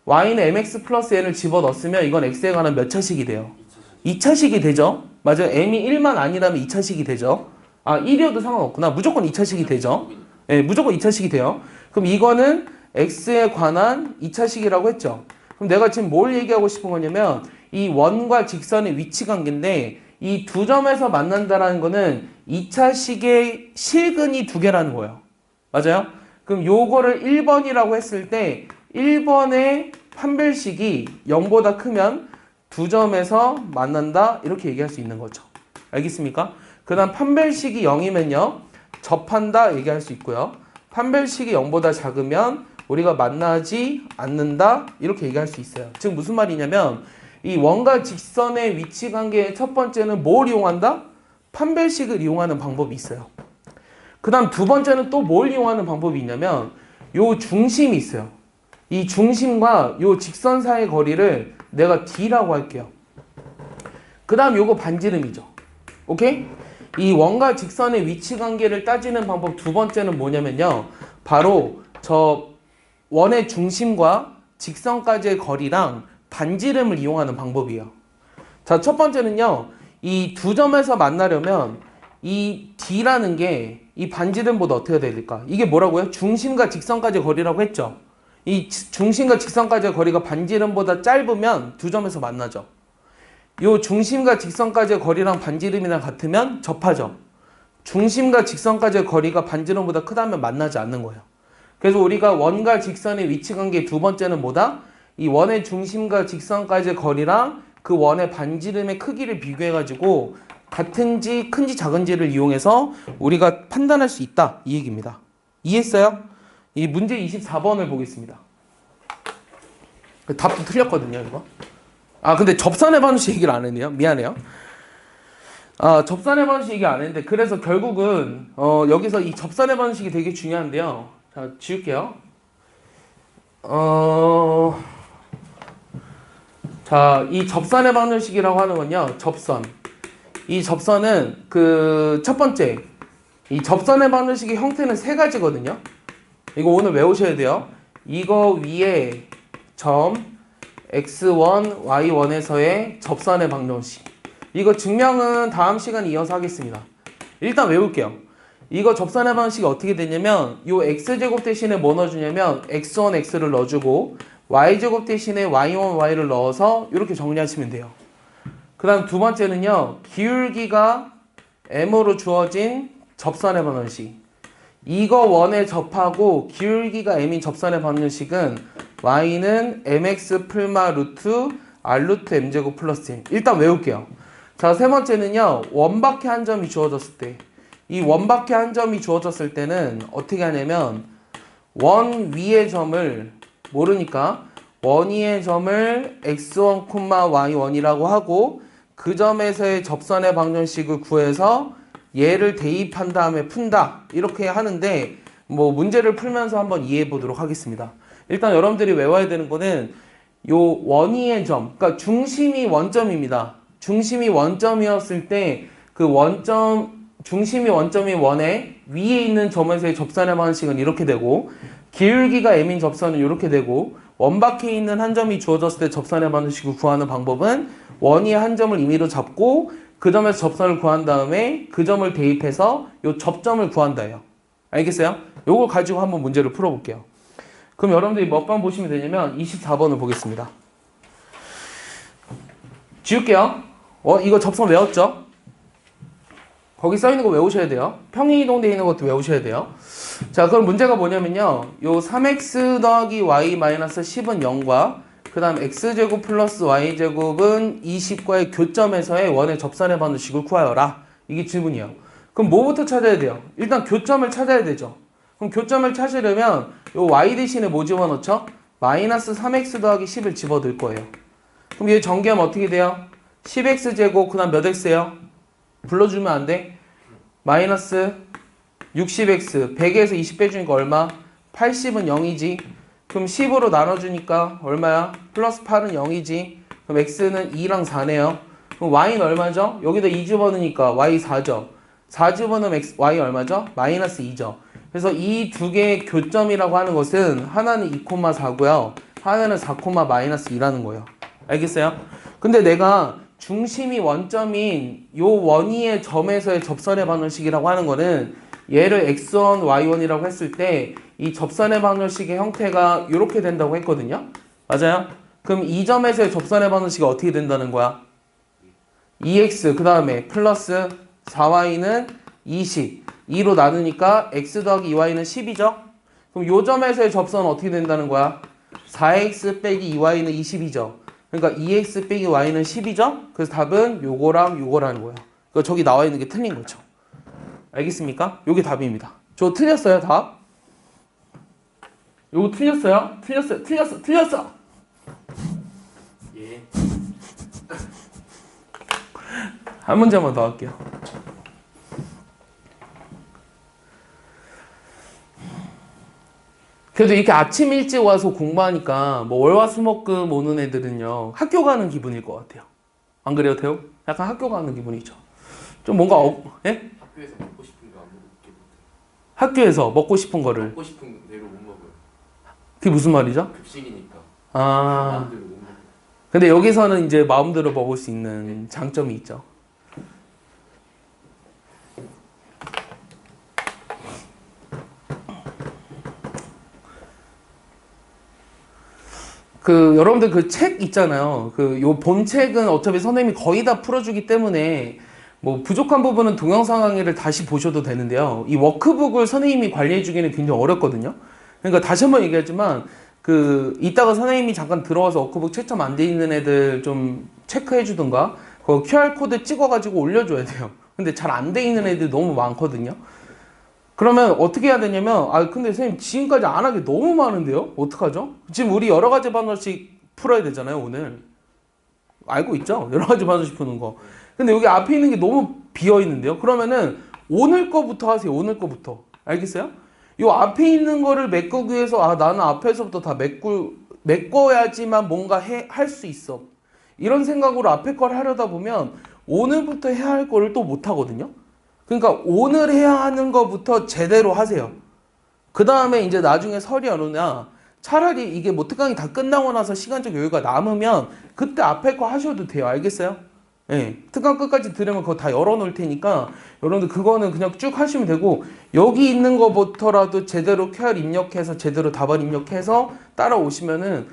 y는 mx 플러스 n을 집어넣었으면 이건 x에 관한 몇 차식이 돼요? 2차식이 되죠? 맞아요. m이 1만 아니라면 2차식이 되죠. 아, 1이어도 상관없구나. 무조건 2차식이 되죠. 예, 무조건 2차식이 돼요. 그럼 이거는 x에 관한 2차식이라고 했죠. 그럼 내가 지금 뭘 얘기하고 싶은 거냐면 이 원과 직선의 위치 관계인데 이 두 점에서 만난다라는 거는 2차식의 실근이 두 개라는 거예요. 맞아요? 그럼 요거를 1번이라고 했을 때 1번의 판별식이 0보다 크면 두 점에서 만난다 이렇게 얘기할 수 있는 거죠. 알겠습니까? 그 다음 판별식이 0이면요 접한다 얘기할 수 있고요. 판별식이 0보다 작으면 우리가 만나지 않는다 이렇게 얘기할 수 있어요. 즉 무슨 말이냐면 이 원과 직선의 위치 관계의 첫 번째는 뭘 이용한다? 판별식을 이용하는 방법이 있어요. 그 다음 두 번째는 또 뭘 이용하는 방법이 있냐면 요 중심이 있어요. 이 중심과 요 직선 사이의 거리를 내가 D라고 할게요. 그 다음 요거 반지름이죠. 오케이? 이 원과 직선의 위치 관계를 따지는 방법 두 번째는 뭐냐면요. 바로 저 원의 중심과 직선까지의 거리랑 반지름을 이용하는 방법이에요. 자, 첫 번째는요. 이 두 점에서 만나려면 이 D라는 게 이 반지름보다 어떻게 해야 될까? 이게 뭐라고요? 중심과 직선까지의 거리라고 했죠. 이 중심과 직선까지의 거리가 반지름보다 짧으면 두 점에서 만나죠. 요 중심과 직선까지의 거리랑 반지름이랑 같으면 접하죠. 중심과 직선까지의 거리가 반지름보다 크다면 만나지 않는 거예요. 그래서 우리가 원과 직선의 위치 관계 두 번째는 뭐다? 이 원의 중심과 직선까지의 거리랑 그 원의 반지름의 크기를 비교해가지고 같은지 큰지 작은지를 이용해서 우리가 판단할 수 있다 이 얘기입니다. 이해했어요? 이 문제 24번을 보겠습니다. 답도 틀렸거든요 이거. 아 근데 접선의 방정식 얘기를 안 했네요. 미안해요. 아 접선의 방정식 얘기 안 했는데 그래서 결국은 여기서 이 접선의 방정식이 되게 중요한데요. 자 지울게요. 자, 이 접선의 방정식이라고 하는 건요. 접선. 이 접선은 그 첫 번째 이 접선의 방정식의 형태는 세 가지거든요. 이거 오늘 외우셔야 돼요. 이거 위에 점 x1, y1에서의 접선의 방정식. 이거 증명은 다음 시간에 이어서 하겠습니다. 일단 외울게요. 이거 접선의 방식이 어떻게 되냐면 요 x제곱 대신에 뭐 넣어주냐면 x1, x를 넣어주고 y제곱 대신에 y1, y를 넣어서 이렇게 정리하시면 돼요. 그 다음 두 번째는요. 기울기가 m으로 주어진 접선의 방정식. 이거 원에 접하고 기울기가 m인 접선의 방정식은 y는 mx 풀마 루트 r 루트 m제곱 플러스 m. 일단 외울게요. 자, 세 번째는요. 원밖에 한 점이 주어졌을 때 이 원밖에 한 점이 주어졌을 때는 어떻게 하냐면 원 위의 점을 모르니까 원 위의 점을 x1, y1이라고 하고 그 점에서의 접선의 방정식을 구해서 얘를 대입한 다음에 푼다 이렇게 하는데 뭐 문제를 풀면서 한번 이해해 보도록 하겠습니다. 일단 여러분들이 외워야 되는 거는 요 원위의 점, 그러니까 중심이 원점입니다. 중심이 원점이었을 때 그 원점 중심이 원점이 원의 위에 있는 점에서의 접선의 방식은 이렇게 되고 기울기가 m인 접선은 이렇게 되고 원밖에 있는 한 점이 주어졌을 때 접선의 방식을 구하는 방법은 원 위에 한 점을 임의로 잡고 그 점에서 접선을 구한 다음에 그 점을 대입해서 요 접점을 구한다예요. 알겠어요? 요걸 가지고 한번 문제를 풀어볼게요. 그럼 여러분들이 몇 번 보시면 되냐면 24번을 보겠습니다. 지울게요. 이거 접선 외웠죠? 거기 써 있는 거 외우셔야 돼요. 평행이동되어 있는 것도 외우셔야 돼요. 자, 그럼 문제가 뭐냐면요. 요 3x 더하기 y 마이너스 10은 0과 그 다음 x제곱 플러스 y제곱은 20과의 교점에서의 원의 접선의 방정식을 구하여라. 이게 질문이에요. 그럼 뭐부터 찾아야 돼요? 일단 교점을 찾아야 되죠. 그럼 교점을 찾으려면 요 y 대신에 뭐 집어넣죠? 마이너스 3x 더하기 10을 집어넣을 거예요. 그럼 얘 전개하면 어떻게 돼요? 10x제곱 그 다음 몇 x예요? 불러주면 안 돼? 마이너스 60x 100에서 20 빼주니까 얼마? 80은 0이지. 그럼 10으로 나눠주니까 얼마야? 플러스 8은 0이지. 그럼 x는 2랑 4네요. 그럼 y는 얼마죠? 여기다 2 집어넣으니까 y 4죠. 4 집어넣으면 y 얼마죠? 마이너스 2죠. 그래서 이 두 개의 교점이라고 하는 것은 하나는 2,4고요. 하나는 4, 마이너스 2라는 거예요. 알겠어요? 근데 내가 중심이 원점인 요 원위의 점에서의 접선의 방정식이라고 하는 거는 얘를 x1, y1이라고 했을 때 이 접선의 방정식의 형태가 이렇게 된다고 했거든요. 맞아요? 그럼 이 점에서의 접선의 방정식이 어떻게 된다는 거야? 2x 그 다음에 플러스 4y는 20 2로 나누니까 x 더하기 2y는 10이죠? 그럼 요 점에서의 접선은 어떻게 된다는 거야? 4x 빼기 2y는 20이죠? 그러니까 2x 빼기 y는 10이죠? 그래서 답은 요거랑 요거라는 거예요. 그러니까 저기 나와 있는 게 틀린 거죠. 알겠습니까? 요게 답입니다. 저 틀렸어요, 답? 요거 틀렸어요? 틀렸어! 예. 한 문제만 더 할게요. 그래도 이렇게 아침 일찍 와서 공부하니까 뭐 월화수목금 오는 애들은요 학교 가는 기분일 것 같아요. 안 그래요, 태호? 약간 학교 가는 기분이죠. 좀 뭔가 예? 학교에서 먹고 싶은 거 안 먹게 못해. 학교에서 먹고 싶은 거를 먹고 싶은 대로 못 먹어요. 그게 무슨 말이죠? 급식이니까. 아, 마음대로 못 먹어요. 근데 여기서는 이제 마음대로 먹을 수 있는 장점이 있죠. 여러분들 그 책 있잖아요. 요 본책은 어차피 선생님이 거의 다 풀어주기 때문에 뭐 부족한 부분은 동영상 강의를 다시 보셔도 되는데요. 이 워크북을 선생님이 관리해주기는 굉장히 어렵거든요. 그러니까 다시 한번 얘기하지만 이따가 선생님이 잠깐 들어와서 워크북 채점 안 돼 있는 애들 좀 체크해주든가 그 QR코드 찍어가지고 올려줘야 돼요. 근데 잘 안 돼 있는 애들 너무 많거든요. 그러면 어떻게 해야 되냐면 근데 선생님 지금까지 안 하기 너무 많은데요? 어떡하죠? 지금 우리 여러 가지 방정식 풀어야 되잖아요, 오늘. 알고 있죠? 여러 가지 방정식 푸는 거. 근데 여기 앞에 있는 게 너무 비어 있는데요? 그러면은 오늘 거부터 하세요, 오늘 거부터. 알겠어요? 요 앞에 있는 거를 메꾸기 위해서 나는 앞에서부터 다 메꿔야지만 뭔가 할 수 있어. 이런 생각으로 앞에 걸 하려다 보면 오늘부터 해야 할 거를 또 못 하거든요? 그러니까 오늘 해야 하는 거부터 제대로 하세요. 그 다음에 이제 나중에 설이 어느냐 차라리 이게 뭐 특강이 다 끝나고 나서 시간적 여유가 남으면 그때 앞에 거 하셔도 돼요. 알겠어요? 예. 특강 끝까지 들으면 그거 다 열어놓을 테니까 여러분들 그거는 그냥 쭉 하시면 되고 여기 있는 거부터라도 제대로 QR 입력해서 제대로 답안 입력해서 따라오시면은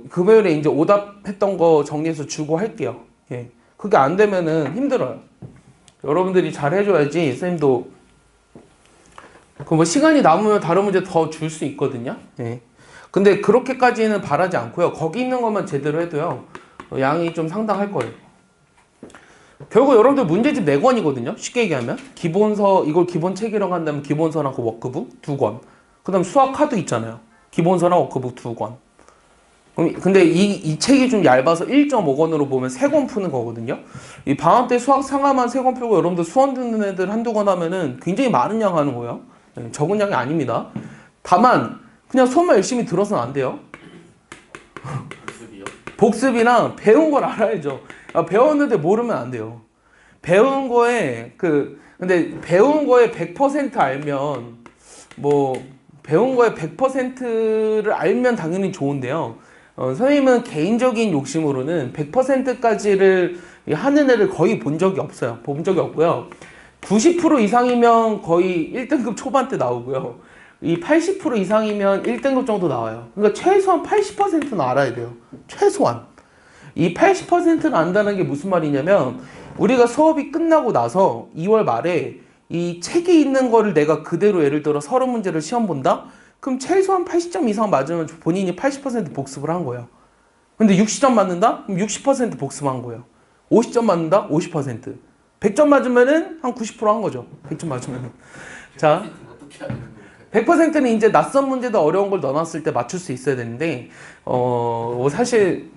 금요일에 이제 오답했던 거 정리해서 주고 할게요. 예. 그게 안 되면은 힘들어요. 여러분들이 잘 해줘야지 쌤도 뭐 시간이 남으면 다른 문제 더 줄 수 있거든요. 예. 근데 그렇게까지는 바라지 않고요. 거기 있는 것만 제대로 해도요. 양이 좀 상당할 거예요. 결국 여러분들 문제집 4권이거든요. 쉽게 얘기하면 기본서 이걸 기본책이라고 한다면 기본서랑 그 워크북 2권. 그 다음 수학 카드 있잖아요. 기본서랑 워크북 2권. 근데 이 책이 좀 얇아서 1.5권으로 보면 3권 푸는 거거든요. 이 방학 때 수학 상하만 3권 풀고 여러분들 수원 듣는 애들 한두 권 하면은 굉장히 많은 양 하는 거예요. 네, 적은 양이 아닙니다. 다만 그냥 수업만 열심히 들어서는 안 돼요. 복습이요? 복습이랑 배운 걸 알아야죠. 배웠는데 모르면 안 돼요. 배운 거에 근데 배운 거에 100% 알면 배운 거에 100%를 알면 당연히 좋은데요. 선생님은 개인적인 욕심으로는 100%까지를 하는 애를 거의 본 적이 없어요. 본 적이 없고요. 90% 이상이면 거의 1등급 초반 때 나오고요. 이 80% 이상이면 1등급 정도 나와요. 그러니까 최소한 80%는 알아야 돼요. 최소한. 이 80%는 안다는 게 무슨 말이냐면 우리가 수업이 끝나고 나서 2월 말에 이 책에 있는 거를 내가 그대로 예를 들어 서론 문제를 시험 본다? 그럼 최소한 80점 이상 맞으면 본인이 80% 복습을 한 거예요. 근데 60점 맞는다? 그럼 60% 복습한 거예요. 50점 맞는다? 50%. 100점 맞으면은 한 90%한 거죠. 100점 맞으면은. 자, 어떻게 하는 거예요? 100%는 이제 낯선 문제도 어려운 걸 넣어놨을 때 맞출 수 있어야 되는데, 사실,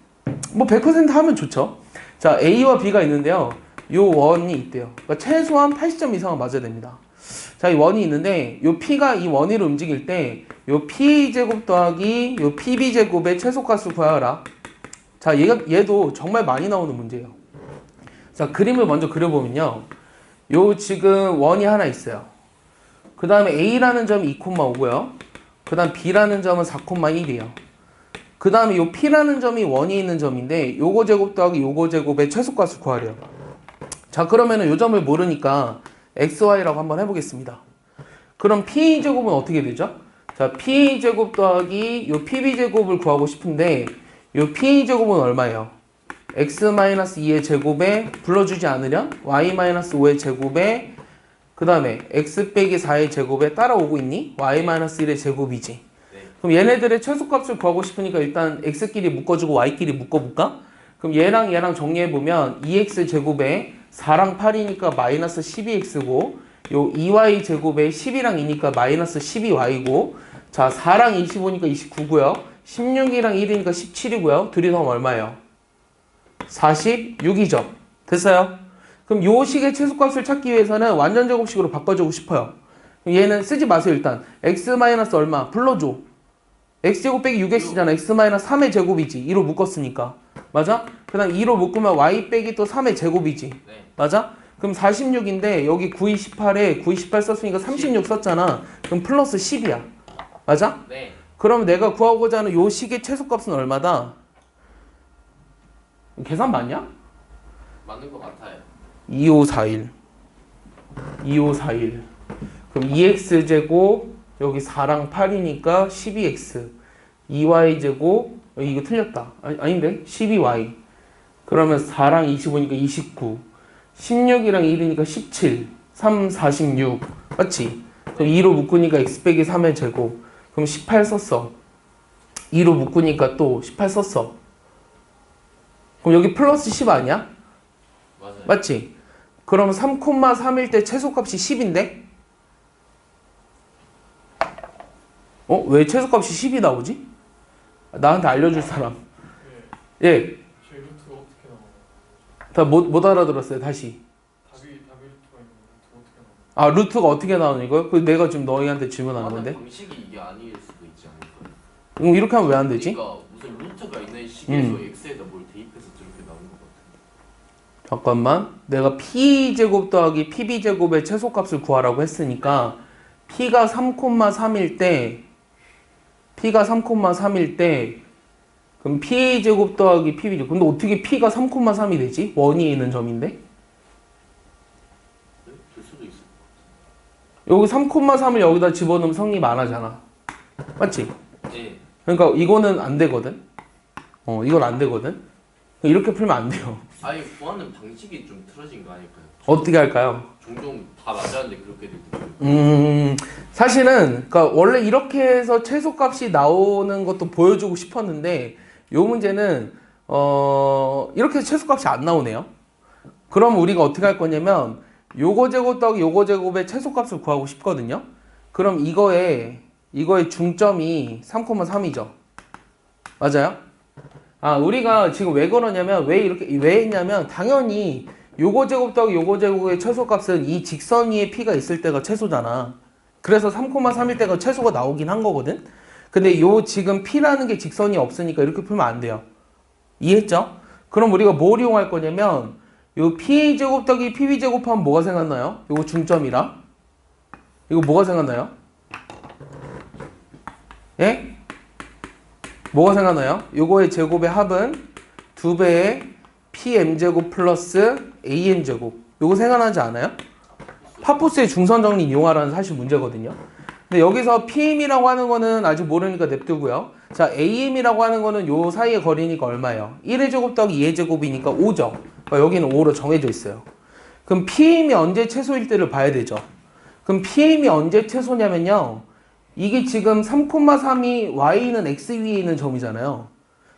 뭐 100% 하면 좋죠. 자, A와 B가 있는데요. 요 원이 있대요. 그러니까 최소한 80점 이상은 맞아야 됩니다. 자, 이 원이 있는데, 요 P가 이 원위를 움직일 때, 요 PA제곱 더하기 요 PB제곱의 최소값을 구하라. 자, 얘도 정말 많이 나오는 문제예요. 자, 그림을 먼저 그려보면요. 요 지금 원이 하나 있어요. 그 다음에 A라는 점이 2,5고요. 그 다음 B라는 점은 4,1이에요. 그 다음에 요 P라는 점이 원이 있는 점인데 요거 제곱 더하기 요거 제곱의 최소값을 구하래요. 자, 그러면은 요 점을 모르니까 XY라고 한번 해보겠습니다. 그럼 PA제곱은 어떻게 되죠? 자, PA제곱 더하기 요 PB제곱을 구하고 싶은데 요 PA제곱은 얼마예요? X-2의 제곱에 불러주지 않으련 Y-5의 제곱에 그 다음에 X 빼기 4의 제곱에 따라오고 있니? Y-1의 제곱이지. 네. 그럼 얘네들의 최소값을 구하고 싶으니까 일단 X끼리 묶어주고 Y끼리 묶어볼까? 그럼 얘랑 얘랑 정리해보면 2X 제곱에 4랑 8이니까 마이너스 12X고 요 2Y 제곱에 10이랑 2니까 마이너스 12Y고 자 4랑 25니까 29고요. 16이랑 1이니까 17이고요. 둘이 더하면 얼마예요? 46이죠. 됐어요? 그럼 요 식의 최소값을 찾기 위해서는 완전 제곱식으로 바꿔주고 싶어요. 얘는 쓰지 마세요. 일단 x 마이너스 얼마? 불러줘. x제곱 빼기 6x잖아. x 마이너스 3의 제곱이지. 2로 묶었으니까. 맞아? 그 다음 2로 묶으면 y 빼기 또 3의 제곱이지. 네. 맞아? 그럼 46인데 여기 9, 28에 9, 28 썼으니까 36 썼잖아. 그럼 플러스 10이야. 맞아? 네. 그럼 내가 구하고자 하는 요 식의 최소값은 얼마다? 계산 맞냐? 맞는 것 같아요. 2541 2541 그럼 2x제곱 여기 4랑 8이니까 12x 2y제곱 이거 틀렸다. 아닌데 12y 그러면 4랑 25니까 29 16이랑 1이니까 17 3, 46 맞지? 그럼 2로 묶으니까 x 빼기 3의 제곱 그럼 18 썼어. 2로 묶으니까 또 18 썼어. 그럼 여기 플러스 10 아니야? 맞아요. 맞지? 그럼 3,3일 때 최소값이 10인데? 왜 최소값이 10이 나오지? 나한테 알려줄 사람. 예. 제 루트가 어떻게 나와요? 다 못 알아들었어요. 다시. 답이 루트가 있는데 루트가 어떻게 나와요? 아, 루트가 어떻게 나오는 거예요? 그 내가 지금 너희한테 질문하는 하는 건데. 방식이 이게 아닐 수도 있지 않을까요? 그럼 이렇게 하면 왜 안 되지? 그러니까 무슨 루트가 있는 식에서 x에다 뭘 대입해서 저렇게 나오는 것 같아요. 잠깐만. 내가 P제곱 더하기 PB제곱의 최소값을 구하라고 했으니까 P가 3,3일 때 그럼 PA제곱 더하기 PB제곱. 근데 어떻게 P가 3,3이 되지? 원이 있는 점인데? 네? 될 수도 있을 것 여기 3,3을 여기다 집어넣으면 성립 안 하잖아. 맞지? 같아요. 네. 그러니까 이거는 안 되거든? 이건 안 되거든? 이렇게 풀면 안 돼요. 아예 구하는 방식이 좀 틀어진 거 아닐까요? 어떻게 할까요? 종종 다 맞았는데 그렇게 되고. 사실은, 그러니까 원래 이렇게 해서 최소값이 나오는 것도 보여주고 싶었는데, 요 문제는, 이렇게 해서 최소값이 안 나오네요. 그럼 우리가 어떻게 할 거냐면, 요거 제곱 더하기 요거 제곱의 최소값을 구하고 싶거든요. 그럼 이거의 중점이 3,3이죠. 맞아요? 아, 우리가 지금 왜 그러냐면, 왜 했냐면, 당연히 요거 제곱 더하기 요거 제곱의 최소값은 이 직선 위에 P가 있을 때가 최소잖아. 그래서 3,3일 때가 최소가 나오긴 한 거거든? 근데 요 지금 P라는 게 직선이 없으니까 이렇게 풀면 안 돼요. 이해했죠? 그럼 우리가 뭘 이용할 거냐면, 요 PA제곱 더하기 PB제곱 하면 뭐가 생각나요? 요거 중점이라. 이거 뭐가 생각나요? 예? 뭐가 생각나요? 요거의 제곱의 합은 2배의 PM제곱 플러스 AN제곱. 요거 생각나지 않아요? 파푸스의 중선 정리 이용하라는 사실 문제거든요. 근데 여기서 PM이라고 하는 거는 아직 모르니까 냅두고요. 자, AM이라고 하는 거는 요 사이의 거리니까 얼마예요? 1의 제곱 더하기 2의 제곱이니까 5죠. 그러니까 여기는 5로 정해져 있어요. 그럼 PM이 언제 최소일 때를 봐야 되죠. 그럼 PM이 언제 최소냐면요. 이게 지금 3,3이 y는 x 위에 있는 점이잖아요.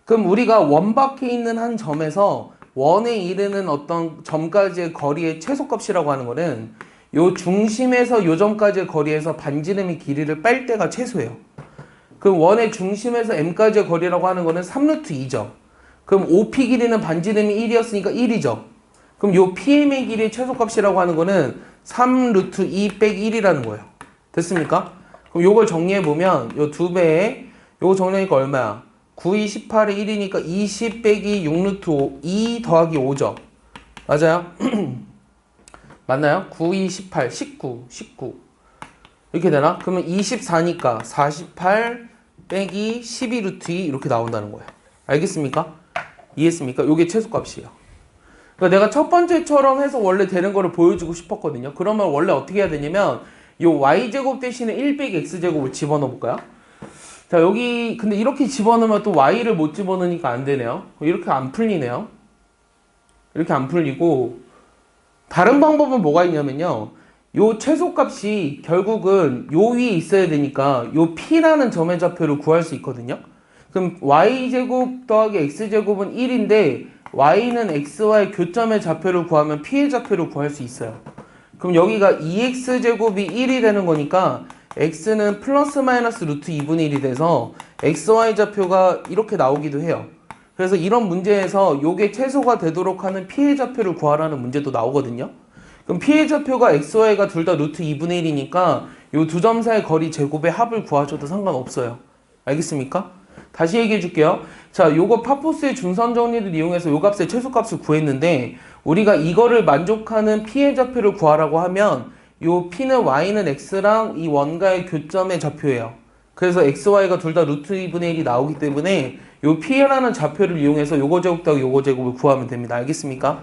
그럼 우리가 원 밖에 있는 한 점에서 원에 이르는 어떤 점까지의 거리의 최소값이라고 하는 거는 요 중심에서 요 점까지의 거리에서 반지름의 길이를 뺄 때가 최소예요. 그럼 원의 중심에서 m까지의 거리라고 하는 거는 3루트 2죠. 그럼 OP 길이는 반지름이 1이었으니까 1이죠. 그럼 요 PM의 길이의 최소값이라고 하는 거는 3루트 2 빼기 1이라는 거예요. 됐습니까? 그럼 요걸 정리해보면 요 2배에 요거 정리하니까 얼마야? 9, 2, 18에 1이니까 20 빼기 6루트 5, 2 더하기 5죠. 맞아요? 맞나요? 9, 2, 18, 19 이렇게 되나? 그러면 24니까 48 빼기 12루트 2 이렇게 나온다는 거예요. 알겠습니까? 이해했습니까? 요게 최소값이에요. 그러니까 내가 첫 번째처럼 해서 원래 되는 거를 보여주고 싶었거든요. 그러면 원래 어떻게 해야 되냐면 요 y제곱 대신에 1 빼기 x제곱을 집어넣어 볼까요? 자, 여기 근데 이렇게 집어넣으면 또 y를 못 집어넣으니까 안 되네요. 이렇게 안 풀리네요. 이렇게 안 풀리고 다른 방법은 뭐가 있냐면요. 요 최소값이 결국은 요 위에 있어야 되니까 요 p라는 점의 좌표를 구할 수 있거든요. 그럼 y제곱 더하기 x제곱은 1인데 y는 x와의 교점의 좌표를 구하면 p의 좌표를 구할 수 있어요. 그럼 여기가 2x제곱이 1이 되는 거니까 x는 플러스 마이너스 루트 2분의 1이 돼서 xy 좌표가 이렇게 나오기도 해요. 그래서 이런 문제에서 요게 최소가 되도록 하는 p의 좌표를 구하라는 문제도 나오거든요. 그럼 p의 좌표가 xy가 둘 다 루트 2분의 1이니까 요 두 점 사이 거리 제곱의 합을 구하셔도 상관없어요. 알겠습니까? 다시 얘기해 줄게요. 자, 요거 파포스의 준선 정리를 이용해서 요 값의 최소값을 구했는데 우리가 이거를 만족하는 p의 좌표를 구하라고 하면 요 p는 y는 x랑 이 원가의 교점의 좌표예요. 그래서 xy가 둘 다 루트 2분의 1이 나오기 때문에 요 p라는 좌표를 이용해서 요거 제곱 더하기 요거 제곱을 구하면 됩니다. 알겠습니까?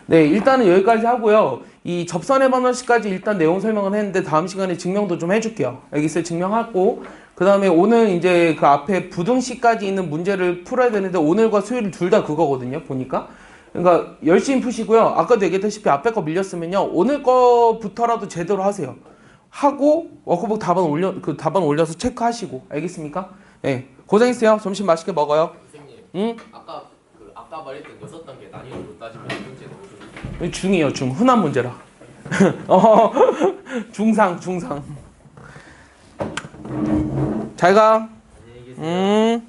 네, 일단은 여기까지 하고요. 이 접선의 반원식까지 일단 내용 설명을 했는데 다음 시간에 증명도 좀 해줄게요. 알겠어요? 증명하고 그 다음에 오늘 이제 그 앞에 부등식까지 있는 문제를 풀어야 되는데 오늘과 수요일 둘 다 그거거든요. 보니까. 그러니까 열심히 푸시고요. 아까도 얘기했다시피 앞에 거 밀렸으면요. 오늘 거부터라도 제대로 하세요. 하고 워크북 답안 올려서 체크하시고. 알겠습니까? 네. 고생했어요. 점심 맛있게 먹어요. 선생님. 응? 아까 말했던 6단계 난이도로 따지면 이 문제 너무 중이요, 중. 흔한 문제라. 중상. 잘 가. 안녕히 계세요. 음.